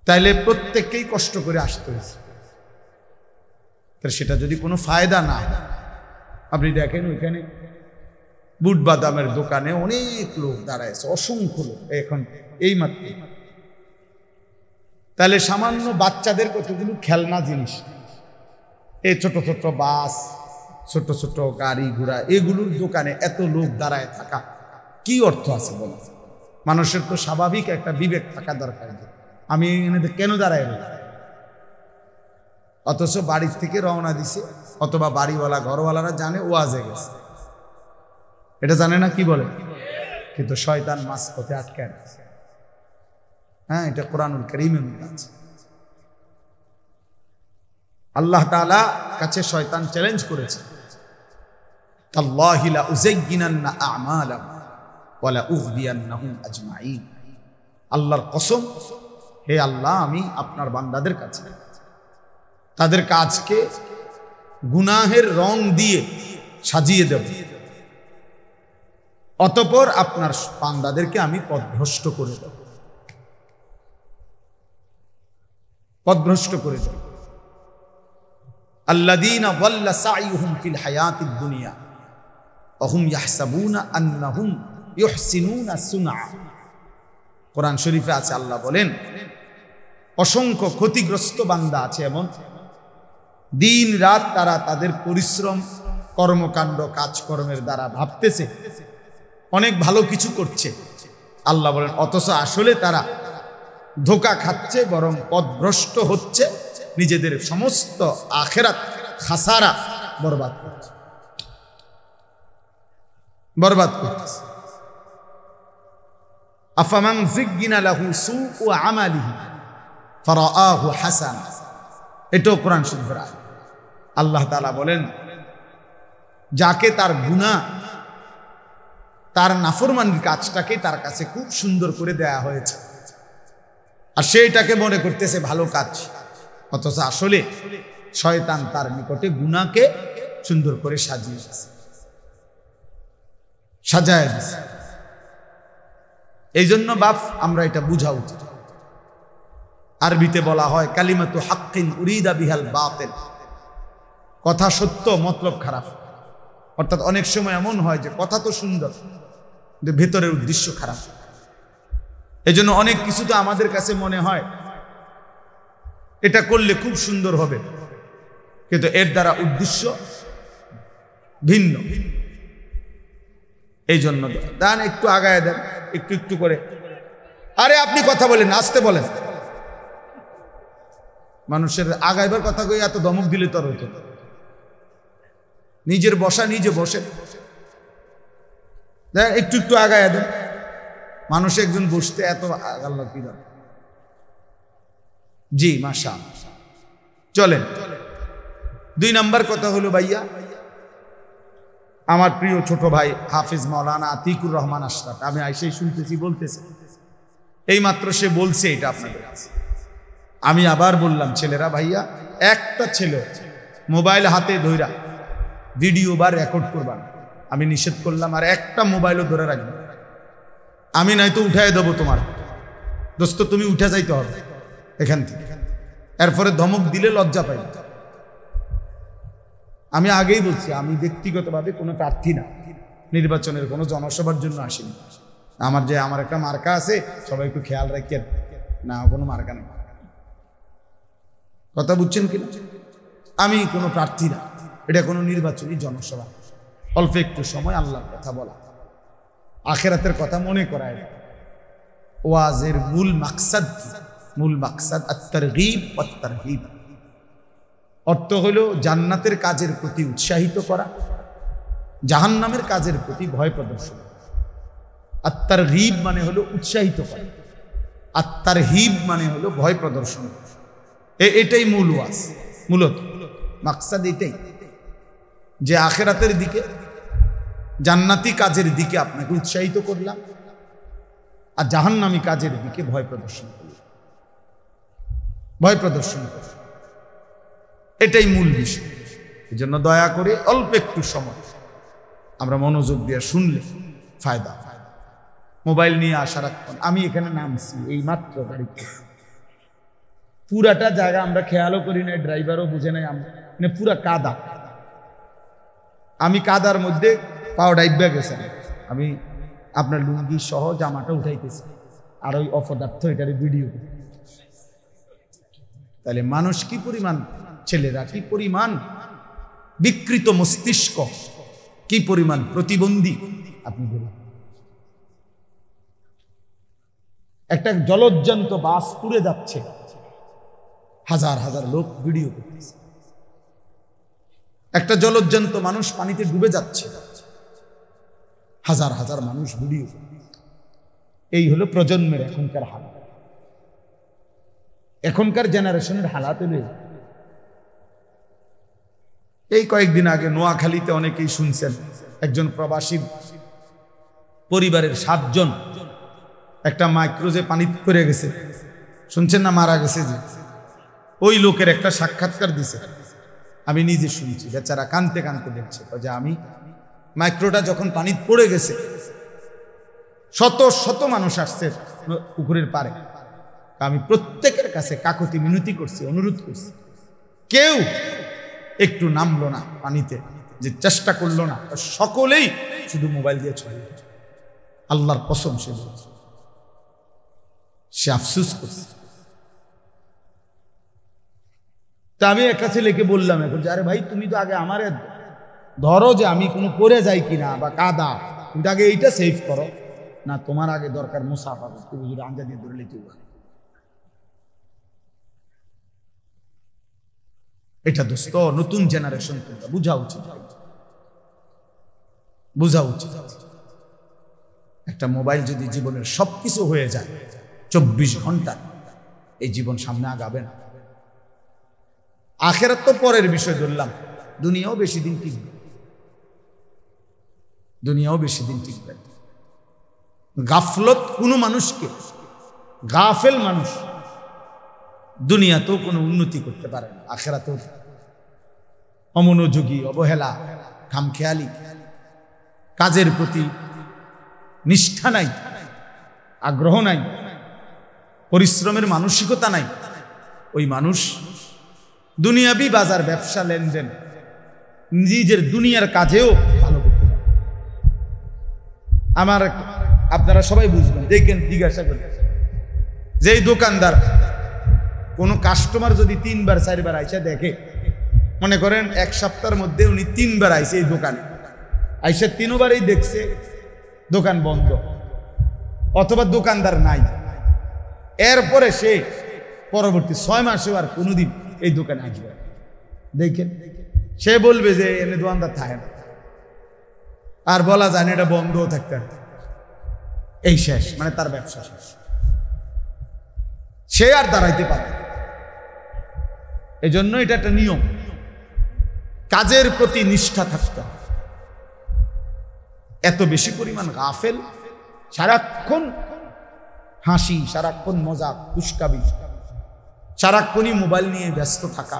Speaker 1: তাইলে প্রত্যেককেই কষ্ট করে আসতে হয়েছে। সেটা যদি কোনো ফায়দা না, আপনি দেখেন ওইখানে বুট বাদামের দোকানে অনেক লোক দাঁড়ায়ছে, অসংখ্য লোক এখন এই মাত্র। তাহলে সামান্য বাচ্চাদের কতগুলো খেলনা জিনিস, এই ছোট ছোট বাস, ছোট ছোট গাড়ি ঘোড়া, এগুলোর দোকানে এত লোক দাঁড়ায় থাকা কি অর্থ আছে বলো? মানুষের তো স্বাভাবিক একটা বিবেক থাকা দরকার, আমি এনে কেন দাঁড়ায়? অথচ বাড়ির থেকে রওনা দিছে, অথবা বাড়িওয়ালা ঘরওয়ালারা জানে ওয়াজে গেছে, এটা জানে না, কি বলে? কিন্তু শয়তান মাঝপথে আটকায় আছে। হ্যাঁ, এটা কোরআনুল কারীমের মধ্যে আছে। আল্লাহ তাআলা কাছে শয়তান চ্যালেঞ্জ করেছে, তাল্লাহি লা উযায়্যিনান্না আ'মালাহুম ওয়া লা উগদিয়ান্নাহুম আজমাইন। আল্লাহর কসম, হে আল্লাহ, আমি আপনার বান্দাদের কাছে তাদের কাজকে গুনাহের রং দিয়ে সাজিয়ে দেব, অতঃপর আপনার বান্দাদেরকে আমি পথভ্রষ্ট করে দেব, পথভ্রষ্ট করে দেব। আল্লাযীনা যাল্লা সা'য়ুহুম ফিল হায়াতিদ দুনিয়া ওয়া হুম ইয়াহসাবুনা আন্নাহুম ইউহসিনুনা সুনআ। কোরআন শরীফে আছে, আল্লাহ বলেন অসংখ্য ক্ষতিগ্রস্ত বান্দা আছে এমন, দিন রাত তারা তাদের পরিশ্রম, কর্মকাণ্ড, কাজকর্মের দ্বারা ভাবতেছে অনেক ভালো কিছু করছে। আল্লাহ বলেন অথচ আসলে তারা ধোঁকা খাচ্ছে, বরং পথভ্রষ্ট হচ্ছে, নিজেদের সমস্ত আখিরাত খাসারা বরবাদ করছে, বরবাদ করছে। আফামান যুগ্গিনা লাহু সুউ আমালিহি ফারাআহু হাসান, এটাও কোরআন শরীফের আয়াত। আল্লাহ তাআলা বলেন যাকে তার গুনাহ, তার নাফরমানির কাজটাকে তার কাছে খুব সুন্দর করে দেয়া হয়েছে, আর সেইটাকে মনে করতেছে ভালো কাজ, অথচ আসলে শয়তান তার নিকটে গুনাহকে সুন্দর করে সাজিয়ে দিয়েছে, সাজায় দিয়েছে। এই জন্য বাপ আমরা এটা বুঝা উচিত। আরবিতে বলা হয় কালিমাতু হাক্কিন উরিদা বিহাল বাতিল, কথা সত্য মতলব খারাপ। অর্থাৎ অনেক সময় এমন হয় যে কথা তো সুন্দর কিন্তু ভেতরের উদ্দেশ্য খারাপ। এই জন্য অনেক কিছু তো আমাদের কাছে মনে হয় এটা করলে খুব সুন্দর হবে, কিন্তু এর দ্বারা উদ্দেশ্য ভিন্ন। এই জন্য দান একটু আগায় দেন, একটু একটু করে। আরে আপনি কথা বলেন, আসতে বলেন। মানুষের আগাইবার কথা কই এত ধমক দিলে তোর হতো, নিজের বসা নিজে বসে একটু একটু আগায় দেন। মানুষ একজন বসতে এত আগাল্লা কি দাম? জি মাশাআল্লাহ। চলেন, 2 নাম্বার কথা হলো ভাইয়া, আমার প্রিয় ছোট ভাই হাফিজ মাওলানা আতিকুর রহমান আশরাফ, আমি আইসেই শুনতেছি, বলতেছে এই মাত্র সে বলছে এটা আপনাদের কাছে। আমি আবার বললাম ছেলেরা, ভাইয়া একটা ছেলে মোবাইল হাতে ধইরা ভিডিও বা রেকর্ড করবা আমি নিষেধ করলাম, আর একটা মোবাইলও ধরে রাখবে। আমি নয়তো উঠাই দেবো তোমার দোস্ত, তুমি উঠে যাইতে হবে এখান থেকে, এরপরে ধমক দিলে লজ্জা পাই। আমি আগেই বলছি আমি ব্যক্তিগতভাবে কোনো প্রার্থী না, নির্বাচনের কোনো জনসভার জন্য আসিনি। আমার একটা মার্কা আছে, সবাই একটু খেয়াল রাখেন না, কোনো মার্কা নেই। কথা বুঝছেন কিনা? আমি কোনো প্রার্থী না, এটা কোনো নির্বাচনী জনসভা। অল্প একটু সময় আল্লাহর কথা বলা, আখিরাতের কথা মনে করায়। ওয়াজের মূল মাকসাদ কি? মূল মাকসাদ আত-তারগীব ওয়াত তারহিব। অর্থ হলো জান্নাতের কাজের প্রতি উৎসাহিত করা জাহান্নামের কাজের প্রতি ভয় প্রদর্শন। আত-তারগীব মানে হলো উৎসাহিত করা, আত-তারহিব মানে হলো ভয় প্রদর্শন। এটাই মূল ওয়াজ, মূলত মাকসাদ এটাই যে আখিরাতের দিকে, জান্নাতি কাজের দিকে আপনাকে উৎসাহিত করলাম, আর জাহান্নামী কাজের দিকে ভয় প্রদর্শন করলাম, ভয় প্রদর্শন করলাম। এটাই মূল বিষয়। এই জন্য দয়া করে অল্প একটু সময় আমরা মনোযোগ দিয়ে শুনলে ফায়দা। মোবাইল নিয়ে আসার আমি এখানে নামছি এই মাত্র গাড়িতে, পুরাটা জায়গা আমরা খেয়ালও করি না, ড্রাইভারও বুঝে নাই, মানে পুরা কাদা। আমি কাদার মধ্যে পাও ডাইবা গেছে, আমি আপনার লুঙ্গি সহ জামাটা উঠাইতেছি আর ওই অপদার্থ এটার ভিডিও। তাহলে মানুষ কি পরিমাণ, ছেলেরা কি পরিমাণ বিকৃত মস্তিষ্ক, কি পরিমাণ প্রতিবন্ধী আপনি বলুন। একটা জলজ্জান্ত বাস পুড়ে যাচ্ছে, হাজার হাজার লোক ভিডিও করতেছে। একটা জলজ্জান্ত মানুষ পানিতে ডুবে যাচ্ছে, হাজার হাজার মানুষ ভিডিও করতেছে। এই হলো প্রজন্মের এখনকার হালাত, এখনকার জেনারেশনের হালাত। এই কয়েকদিন আগে নোয়াখালীতে অনেকেই শুনছেন, একজন প্রবাসী পরিবারের 7 জন একটা মাইক্রোজে পানি পড়ে গেছে, শুনছেন না, মারা গেছে। যে ওই লোকের একটা সাক্ষাৎকার দিছে, আমি নিজে শুনছি, বেচারা কানতে কানতে দেখছে যে আমি মাইক্রোটা যখন পানি পড়ে গেছে, শত শত মানুষ আসছে পুকুরের পারে, আমি প্রত্যেকের কাছে কাকুতি মিনতি করছি, অনুরোধ করছি, কেউ একটু নামলো না পানিতে, যে চেষ্টা করলো না, সকলেই শুধু মোবাইল দিয়ে চলে। আল্লাহর কসম সে বলছে, সে আফসোস করছে। তা আমি একটা ছেলেকে বললাম এখন যে, আরে ভাই তুমি তো আগে আমারে ধরো যে আমি কোনো পড়ে যাই কিনা বা কাদা, তুমি আগে এইটা সেভ করো না, তোমার আগে দরকার মুসাফা, তুমি যদি আঞ্জা দিয়ে ধরে লিখতে পারো। এটা দোস্ত নতুন জেনারেশন তোমরা বুঝা উচিত, বুঝা উচিত। একটা মোবাইল যদি জীবনের সবকিছু হয়ে যায়, 24 ঘন্টা এই জীবন সামনে আগাবে না। আখিরাত তো পরের বিষয় ধরলাম, দুনিয়াও বেশি দিন টিকবে, দুনিয়াও বেশি দিন টিকবে। গাফলত কোনো মানুষকে, গাফেল মানুষ দুনিয়াতেও কোনো উন্নতি করতে পারে না, আখিরাতেও। অমনোযোগী, অবহেলা, খামখেয়ালি, কাজের প্রতি নিষ্ঠা নাই, আগ্রহ নাই, পরিশ্রমের মানসিকতা নাই, ওই মানুষ দুনিয়াবি বাজার, ব্যবসা, লেনদেন, নিজের দুনিয়ার কাজেও ভালো করতে পারে। আমার আপনারা সবাই বুঝবেন, দেখেন, জিজ্ঞাসা করেন, যেই দোকানদার কোনো কাস্টমার যদি 3 বার 4 বার আইসা দেখে, মনে করেন 1 সপ্তাহের মধ্যে উনি 3 বার আইসে এই দোকানে, আইসা 3 বারই দেখছে দোকান বন্ধ অথবা দোকানদার নাই, এরপরে সে পরবর্তী 6 মাসেও আর কোনোদিন এই দোকানে আসবে, দেখেন সে বলবে যে এনে দোকানদার থাকে না, আর বলা যায় না এটা বন্ধও থাকতে, এই শেষ, মানে তার ব্যবসা শেষ, সে আর দাঁড়াইতে পারে। এই জন্য এটা একটা নিয়ম, কাজের প্রতি নিষ্ঠা থাকতে হবে। এত বেশি পরিমাণ গাফেল, সারাক্ষণ হাসি, সারাক্ষণ মজা, দুষ্কাবি, সারাক্ষণই মোবাইল নিয়ে ব্যস্ত থাকা,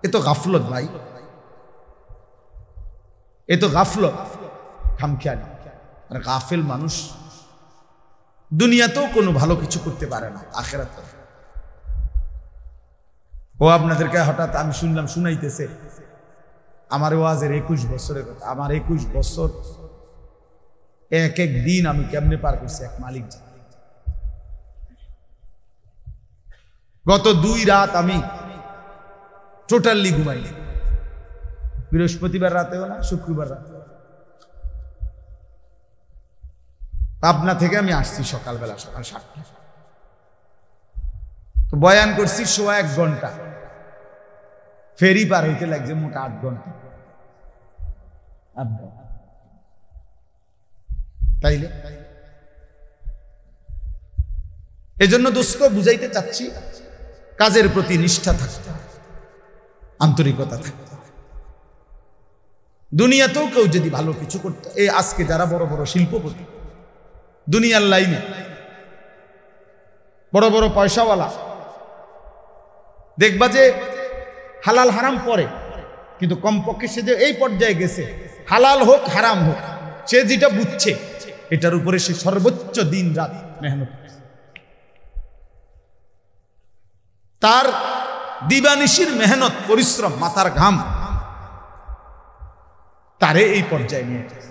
Speaker 1: এ তো গাফলত ভাই, এ তো গাফলত, খামখেয়ালি। আর গাফেল মানুষ দুনিয়াতেও কোনো ভালো কিছু করতে পারে না, আখিরাতে। ও আপনাদেরকে হঠাৎ আমি শুনলাম শুনাইতেছে আমার ওয়াজের 21 বছরের কথা। আমার 21 বছর এক এক দিন আমি কেমনে পার করছি এক মালিক জানে। গত 2 রাত আমি টোটালি ঘুমাইনি, বৃহস্পতিবার রাতেও না, শুক্রবার রাতে। পাবনা থেকে আমি আসছি সকালবেলা, সকাল 7টা, তো বয়ান করছি 1.25 ঘন্টা, ফেরি পার হইতে লাগছে মোট 8 ঘন্টা। তাইলে এজন্য দোস্ত বুঝাইতে চাচ্ছি, কাজের প্রতি নিষ্ঠা থাকতে, আন্তরিকতা থাকতে। দুনিয়াতেও কেউ যদি ভালো কিছু করতে, এই আজকে যারা বড় বড় শিল্পপতি, দুনিয়ার লাইনে বড় বড় পয়সাওয়ালা, দেখবা যে হালাল হারাম পরে, কিন্তু কমপক্ষে সে যে এই পর্যায়ে গেছে, হালাল হোক হারাম হোক, সে যেটা বুঝছে এটার উপরে সে সর্বোচ্চ দিন রাত মেহনত, তার দিবানিশির মেহনত, পরিশ্রম, মাথার ঘাম তারে এই পর্যায়ে নিয়ে গেছে।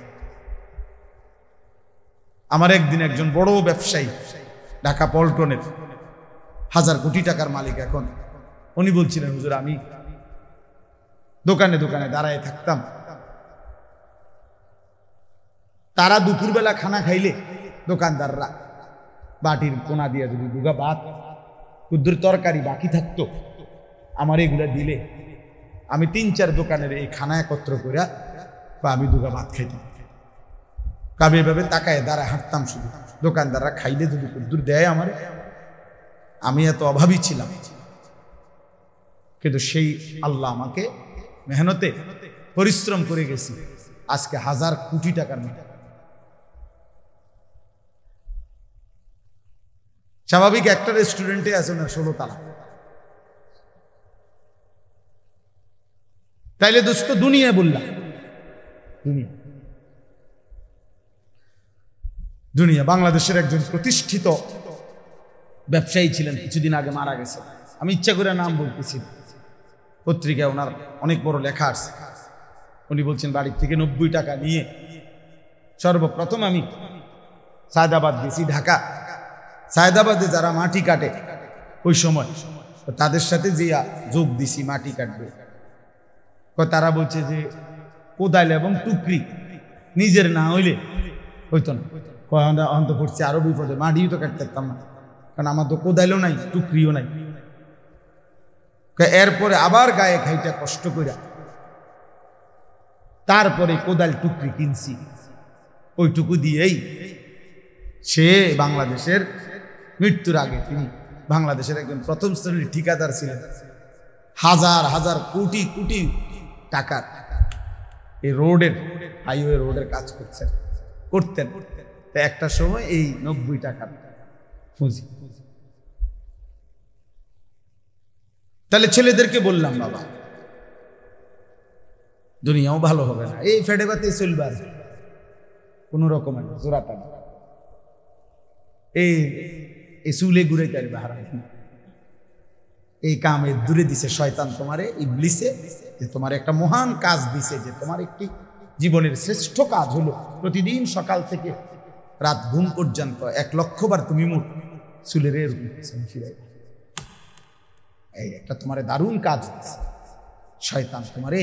Speaker 1: আমার একদিন একজন বড় ব্যবসায়ী, ঢাকা পল্টনের 1000 কোটি টাকার মালিক এখন, উনি বলছিলেন, হুজুর আমি দোকানে দোকানে দাঁড়ায় থাকতাম, তারা দুপুরবেলা খানা খাইলে দোকানদাররা বাটির কোনা দিয়ে যদি দুগা ভাত কুদ্দুর তরকারি বাকি থাকতো, আমার এগুলা দিলে আমি 3-4 দোকানের এই খানা একত্র করে বা আমি দুগা ভাত খাইতাম। কাবে এভাবে তাকায় দাঁড়ায় হাঁটতাম, শুধু দোকানদাররা খাইলে যদি কুদ্দুর দেয় আমার, আমি এত অভাবী ছিলাম, কিন্তু সেই আল্লাহ আমাকে মেহনতে পরিশ্রম করে গেছি, আজকে 1000 কোটি টাকার মালিক। স্বাভাবিক একটা রেস্টুরেন্টে আছে না 16 তালা। তাইলে দোস্ত দুনিয়া বললাম, দুনিয়া বাংলাদেশের একজন প্রতিষ্ঠিত ব্যবসায়ী ছিলেন, কিছুদিন আগে মারা গেছে। আমি ইচ্ছা করে নাম বলতেছি, পত্রিকায় ওনার অনেক বড় লেখা আছে। উনি বলছেন বাড়ির থেকে 90 টাকা নিয়ে সর্বপ্রথম আমি সায়দাবাদ গেছি, ঢাকা। সায়দাবাদে যারা মাটি কাটে ওই সময় তাদের সাথে যে যোগ দিছি মাটি কাটবে, তারা বলছে যে কোদাল এবং টুকরি নিজের না হইলে হইতো না। অন্ত পড়ছে আরো বিপদে, মাটিও তো কাটতে পারতাম না, কারণ আমার তো কোদাইলও নাই, টুকরিও নাই। এরপরে আবার গায়ে খাইটা কষ্ট করে তারপরে কোদাল টুকরি কিনছি, ওইটুকু দিয়েই সে বাংলাদেশের মৃত্যুর আগে তিনি বাংলাদেশের একজন প্রথম শ্রেণীর ঠিকাদার ছিলেন। 1000 কোটি কোটি টাকার এই রোডের, হাইওয়ে রোডের কাজ করতেন। একটা সময় এই 90 টাকার পুঁজি। তাহলে ছেলেদেরকে বললাম, বাবা দুনিয়াও ভালো হবে না, এই ফেডে বাতে চলবার কোন রকমের জোড়াটা এই চুলে ঘুরে তার বাহার, এই কামে দূরে দিছে শয়তান তোমারে, ইবলিসে, যে তোমার একটা মহান কাজ দিছে, যে তোমার একটি জীবনের শ্রেষ্ঠ কাজ হলো প্রতিদিন সকাল থেকে রাত ঘুম পর্যন্ত 1 লক্ষ বার তুমি মোট চুলের ফিরাই, এই একটা তোমার দারুণ কাজ দিছে শয়তান তোমারে,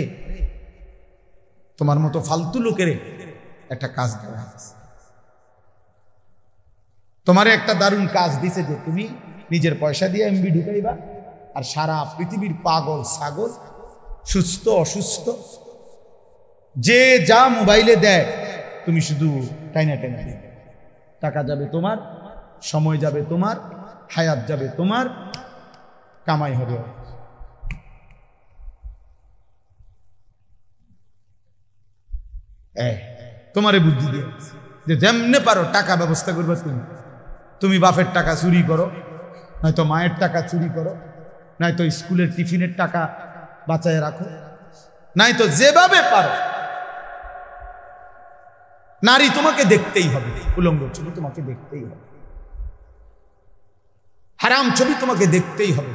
Speaker 1: তোমার মতো ফালতু লোকের একটা কাজ দেওয়া আছে, তোমারে একটা দারুণ কাজ দিছে যে তুমি নিজের পয়সা দিয়ে এমবি ঢুকাইবা, আর সারা পৃথিবীর পাগল ছাগল, সুস্থ অসুস্থ, যে যা মোবাইলে দেয় তুমি শুধু টাইনা টাইনা দিবে। টাকা যাবে তোমার, সময় যাবে তোমার, হায়াত যাবে তোমার, কামাই হবে। তোমারে বুদ্ধি দিয়ে যে যেমনে পারো টাকা ব্যবস্থা করবে তুমি বাপের টাকা চুরি করো, নয়তো মায়ের টাকা চুরি করো, নয়তো স্কুলের টিফিনের টাকা বাঁচায় রাখো, নয়তো যেভাবে পারো। নারী তোমাকে দেখতেই হবে, উলঙ্গ ছবি তোমাকে দেখতেই হবে, হারাম ছবি তোমাকে দেখতেই হবে,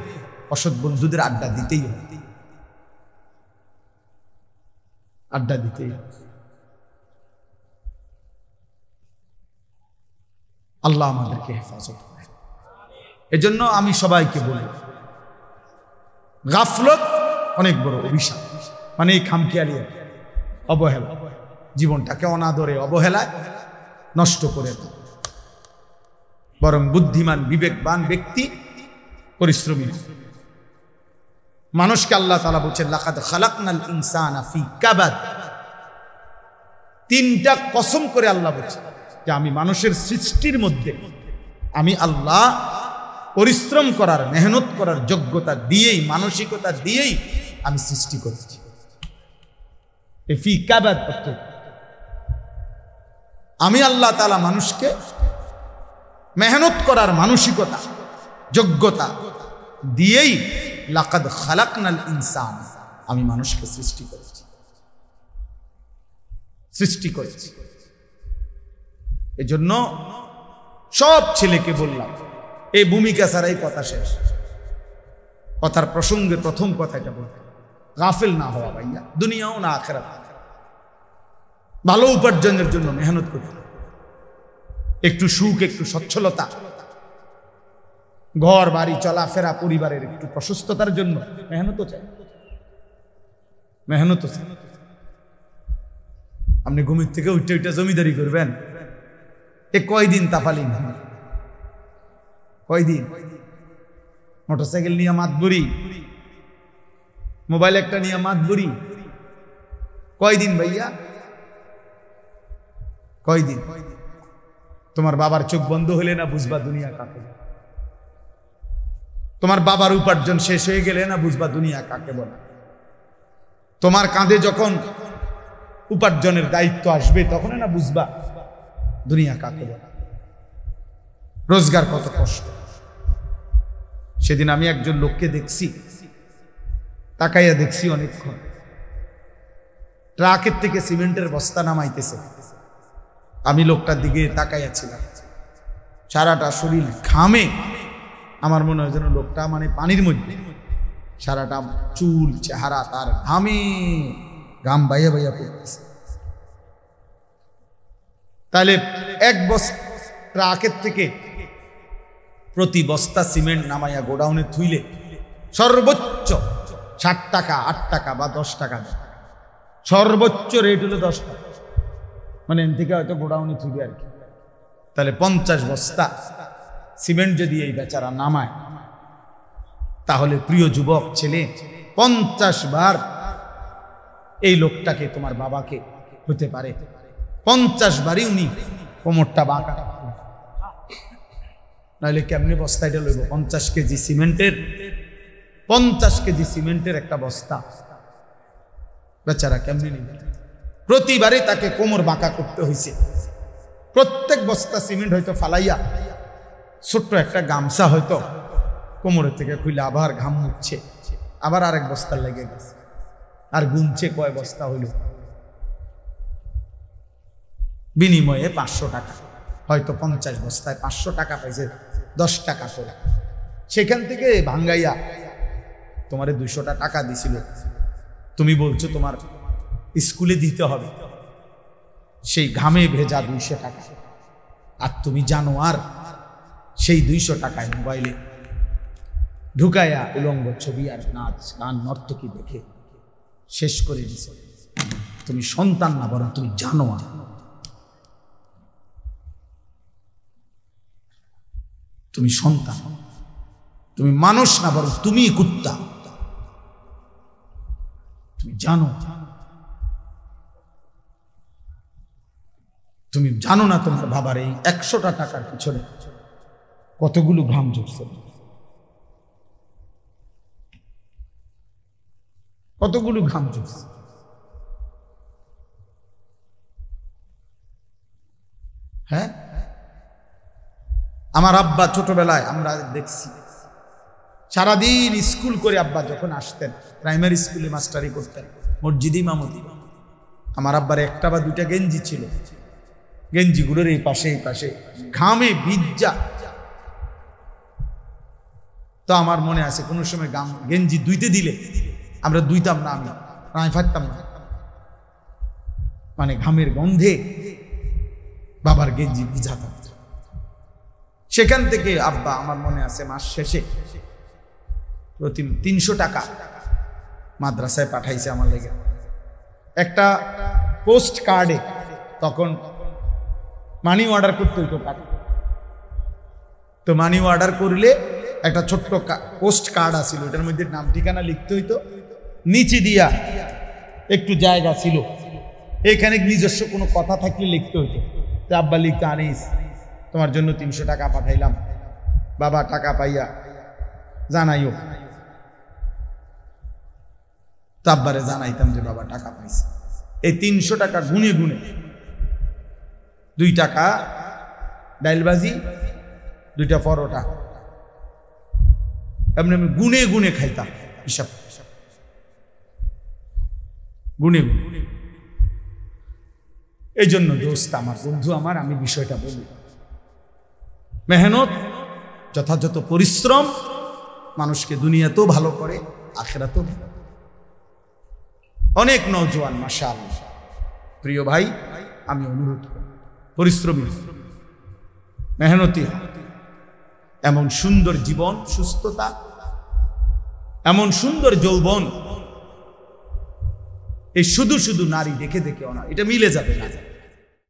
Speaker 1: অসৎ বন্ধুদের আড্ডা দিতেই হবে, আড্ডা দিতেই হবে। আল্লাহ আমাদেরকে হেফাজত করে। এজন্য আমি সবাইকে বলি, গাফলত অনেক বড় অভিশাপ, মানে এই খামখেয়ালি, অবহেলা, জীবনটাকে অনাদরে অবহেলায় নষ্ট করে দেয়। বরং বুদ্ধিমান বিবেকবান ব্যক্তি পরিশ্রমী মানুষকে আল্লাহ তাআলা বলছেন, লাকাদ খালাকনাল ইনসানা ফি কাবাদ, তিনটা কসম করে আল্লাহ বলছে যে আমি মানুষের সৃষ্টির মধ্যে আমি আল্লাহ পরিশ্রম করার মেহনত করার যোগ্যতা দিয়েই মানসিকতা দিয়েই আমি সৃষ্টি করেছি। আমি আল্লাহ তাআলা মানুষকে মেহনত করার মানসিকতা যোগ্যতা দিয়েই লাকাদ খালাকনাল ইনসান আমি মানুষকে সৃষ্টি করেছি। এজন্য সব ছেলেকে বললাম এই ভূমিকা ছাড়াই কথা শেষ। কথার প্রসঙ্গে প্রথম কথাটা বলতে গাফিল না হওয়া ভাইয়া, দুনিয়াও না আখিরাত। ভালো উপার্জনের জন্য মেহনত করতে, একটু সুখ একটু সচ্ছলতা, ঘর বাড়ি চলাফেরা পরিবারের একটু প্রশস্ততার জন্য মেহনত চাই। আপনি ঘুমের থেকে উঠে উঠে জমিদারি করবেন, এ কয়দিন তাফালিং, কয়দিন মোটরসাইকেল নিয়ে মাতবুরি, মোবাইল একটা নিয়ে মাতবুরি, কয়দিন ভাইয়া, কয়দিন? তোমার বাবার চোখ বন্ধ হলে না বুঝবা দুনিয়া কাকে, তোমার বাবার উপার্জন শেষ হয়ে গেলে না বুঝবা দুনিয়া কাকে বলে। তোমার কাঁধে যখন উপার্জনের দায়িত্ব আসবে তখন না বুঝবা দুনিয়া কাকে বলে, রোজগার কত কষ্ট। সেদিন আমি একজন লোককে দেখছি, তাকাইয়া দেখছি অনেকক্ষণ, ট্রাকের থেকে সিমেন্টের বস্তা নামাইতেছে। আমি লোকটার দিকে তাকাইয়াছিলাম, সারাটা শরীর ঘামে, আমার মনে হয় যেন লোকটা মানে পানির মধ্যে, সারাটা চুল চেহারা তার ঘামে, ঘাম বাইয়া বাইয়া পড়তেছে। তাহলে এক বস্তা ট্রাকের থেকে প্রতি বস্তা সিমেন্ট নামাইয়া গোডাউনে থুইলে সর্বোচ্চ 60 টাকা 8 টাকা বা 10 টাকা দেয়, সর্বোচ্চ রেট হলো 10 টাকা, মানে এন থেকে হয়তো গোডাউনে থুইবে আর কি। তাহলে 50 বস্তা সিমেন্ট যদি এই বেচারা নামায়, তাহলে প্রিয় যুবক ছেলে 50 বার এই লোকটাকে তোমার বাবাকে হতে পারে 50 বারই উনি কোমরটা বাঁকা, নাহলে কেমনি বস্তাটা লইব? 50 কেজি সিমেন্টের একটা বস্তা বেচারা কেমনি নিবে? প্রতিবারে তাকে কোমর বাঁকা করতে হয়েছে। প্রত্যেক বস্তা সিমেন্ট হয়তো ফালাইয়া ছোট্ট একটা গামছা হয়তো কোমরের থেকে খুলে আবার ঘাম মুছছে, আবার আরেক বস্তা লেগে গেছে, আর গুনছে কয় বস্তা হইল, বিনিময়ে 500 টাকা, হয়তো 50 বস্তায় 500 টাকা পাইছে, 10 টাকা করে। সেখান থেকে ভাঙ্গাইয়া তোমারে 200 টাকা দিছিল, তুমি বলছো তোমার স্কুলে দিতে হবে, সেই ঘামে ভেজা 200 টাকা। আর তুমি জানো আর সেই 200 টাকায় মোবাইলে ঢুকাইয়া উলঙ্গ ছবি আর নাচ গান নর্তকী দেখে শেষ করে দিছে। তুমি সন্তান না, বরং তুমি জানো আর, তুমি সন্তান, তুমি মানুষ না, বরং তুমি কুত্তা। তুমি জানো, তুমি জানো না তোমার বাবার এই 100টা টাকার পিছনে কতগুলো ঘাম ঝরছে, কতগুলো ঘাম ঝরছে। হ্যাঁ, আমার আব্বা ছোটবেলায় আমরা দেখছি সারাদিন স্কুল করে আব্বা যখন আসতেন, প্রাইমারি স্কুলে মাস্টারি করতেন, মসজিদে ইমামতি, আমার আব্বার 1টা বা 2টা গেঞ্জি ছিল, গেঞ্জিগুলোর এই পাশে ঘামে ভিজা। তো আমার মনে আছে কোনো সময় গেঞ্জি ধুইতে দিলে আমরা ধুইতাম না, আমি ফাটতাম না, মানে ঘামের গন্ধে বাবার গেঞ্জি ভিজাতাম। সেখান থেকে আব্বা আমার মনে আছে মাস শেষে প্রতি 300 টাকা মাদ্রাসায় পাঠাইছে আমার লেগে। একটা পোস্ট কার্ডে তখন মানি অর্ডার করতে হইতো টাকা, তো মানি অর্ডার করলে একটা ছোট্ট পোস্ট কার্ড আছিল, ওটার মধ্যে নাম ঠিকানা লিখতে হইতো, নিচে দিয়া একটু জায়গা ছিল এখানে নিজস্ব কোনো কথা থাকলে লিখতে হইতো, তো আব্বা লিখতে, আনিস তোমার জন্য 300 টাকা পাঠাইলাম, বাবা টাকা পাইয়া জানাইও। তো আব্বারে জানাইতাম যে বাবা টাকা পাইছে। এই 300 টাকা গুনে গুনে 2 টাকা ডাইলবাজি, 2টা পরোটা, এমনি আমি গুনে গুনে খাইতাম, হিসাব গুনে গুনে। এই জন্য দোস্ত আমার, বন্ধু আমার, আমি বিষয়টা বলি, মেহনত, যথাযথ পরিশ্রম মানুষকে দুনিয়াতেও ভালো করে, আখিরাতেও ভালো। অনেক নওজোয়ান মাশাআল্লাহ, প্রিয় ভাই, আমি অনুরোধ করি পরিশ্রমী, মেহনতি, এমন সুন্দর জীবন, সুস্থতা, এমন সুন্দর যৌবন, এই শুধু শুধু নারী দেখে দেখেও না, এটা মিলে যাবে না।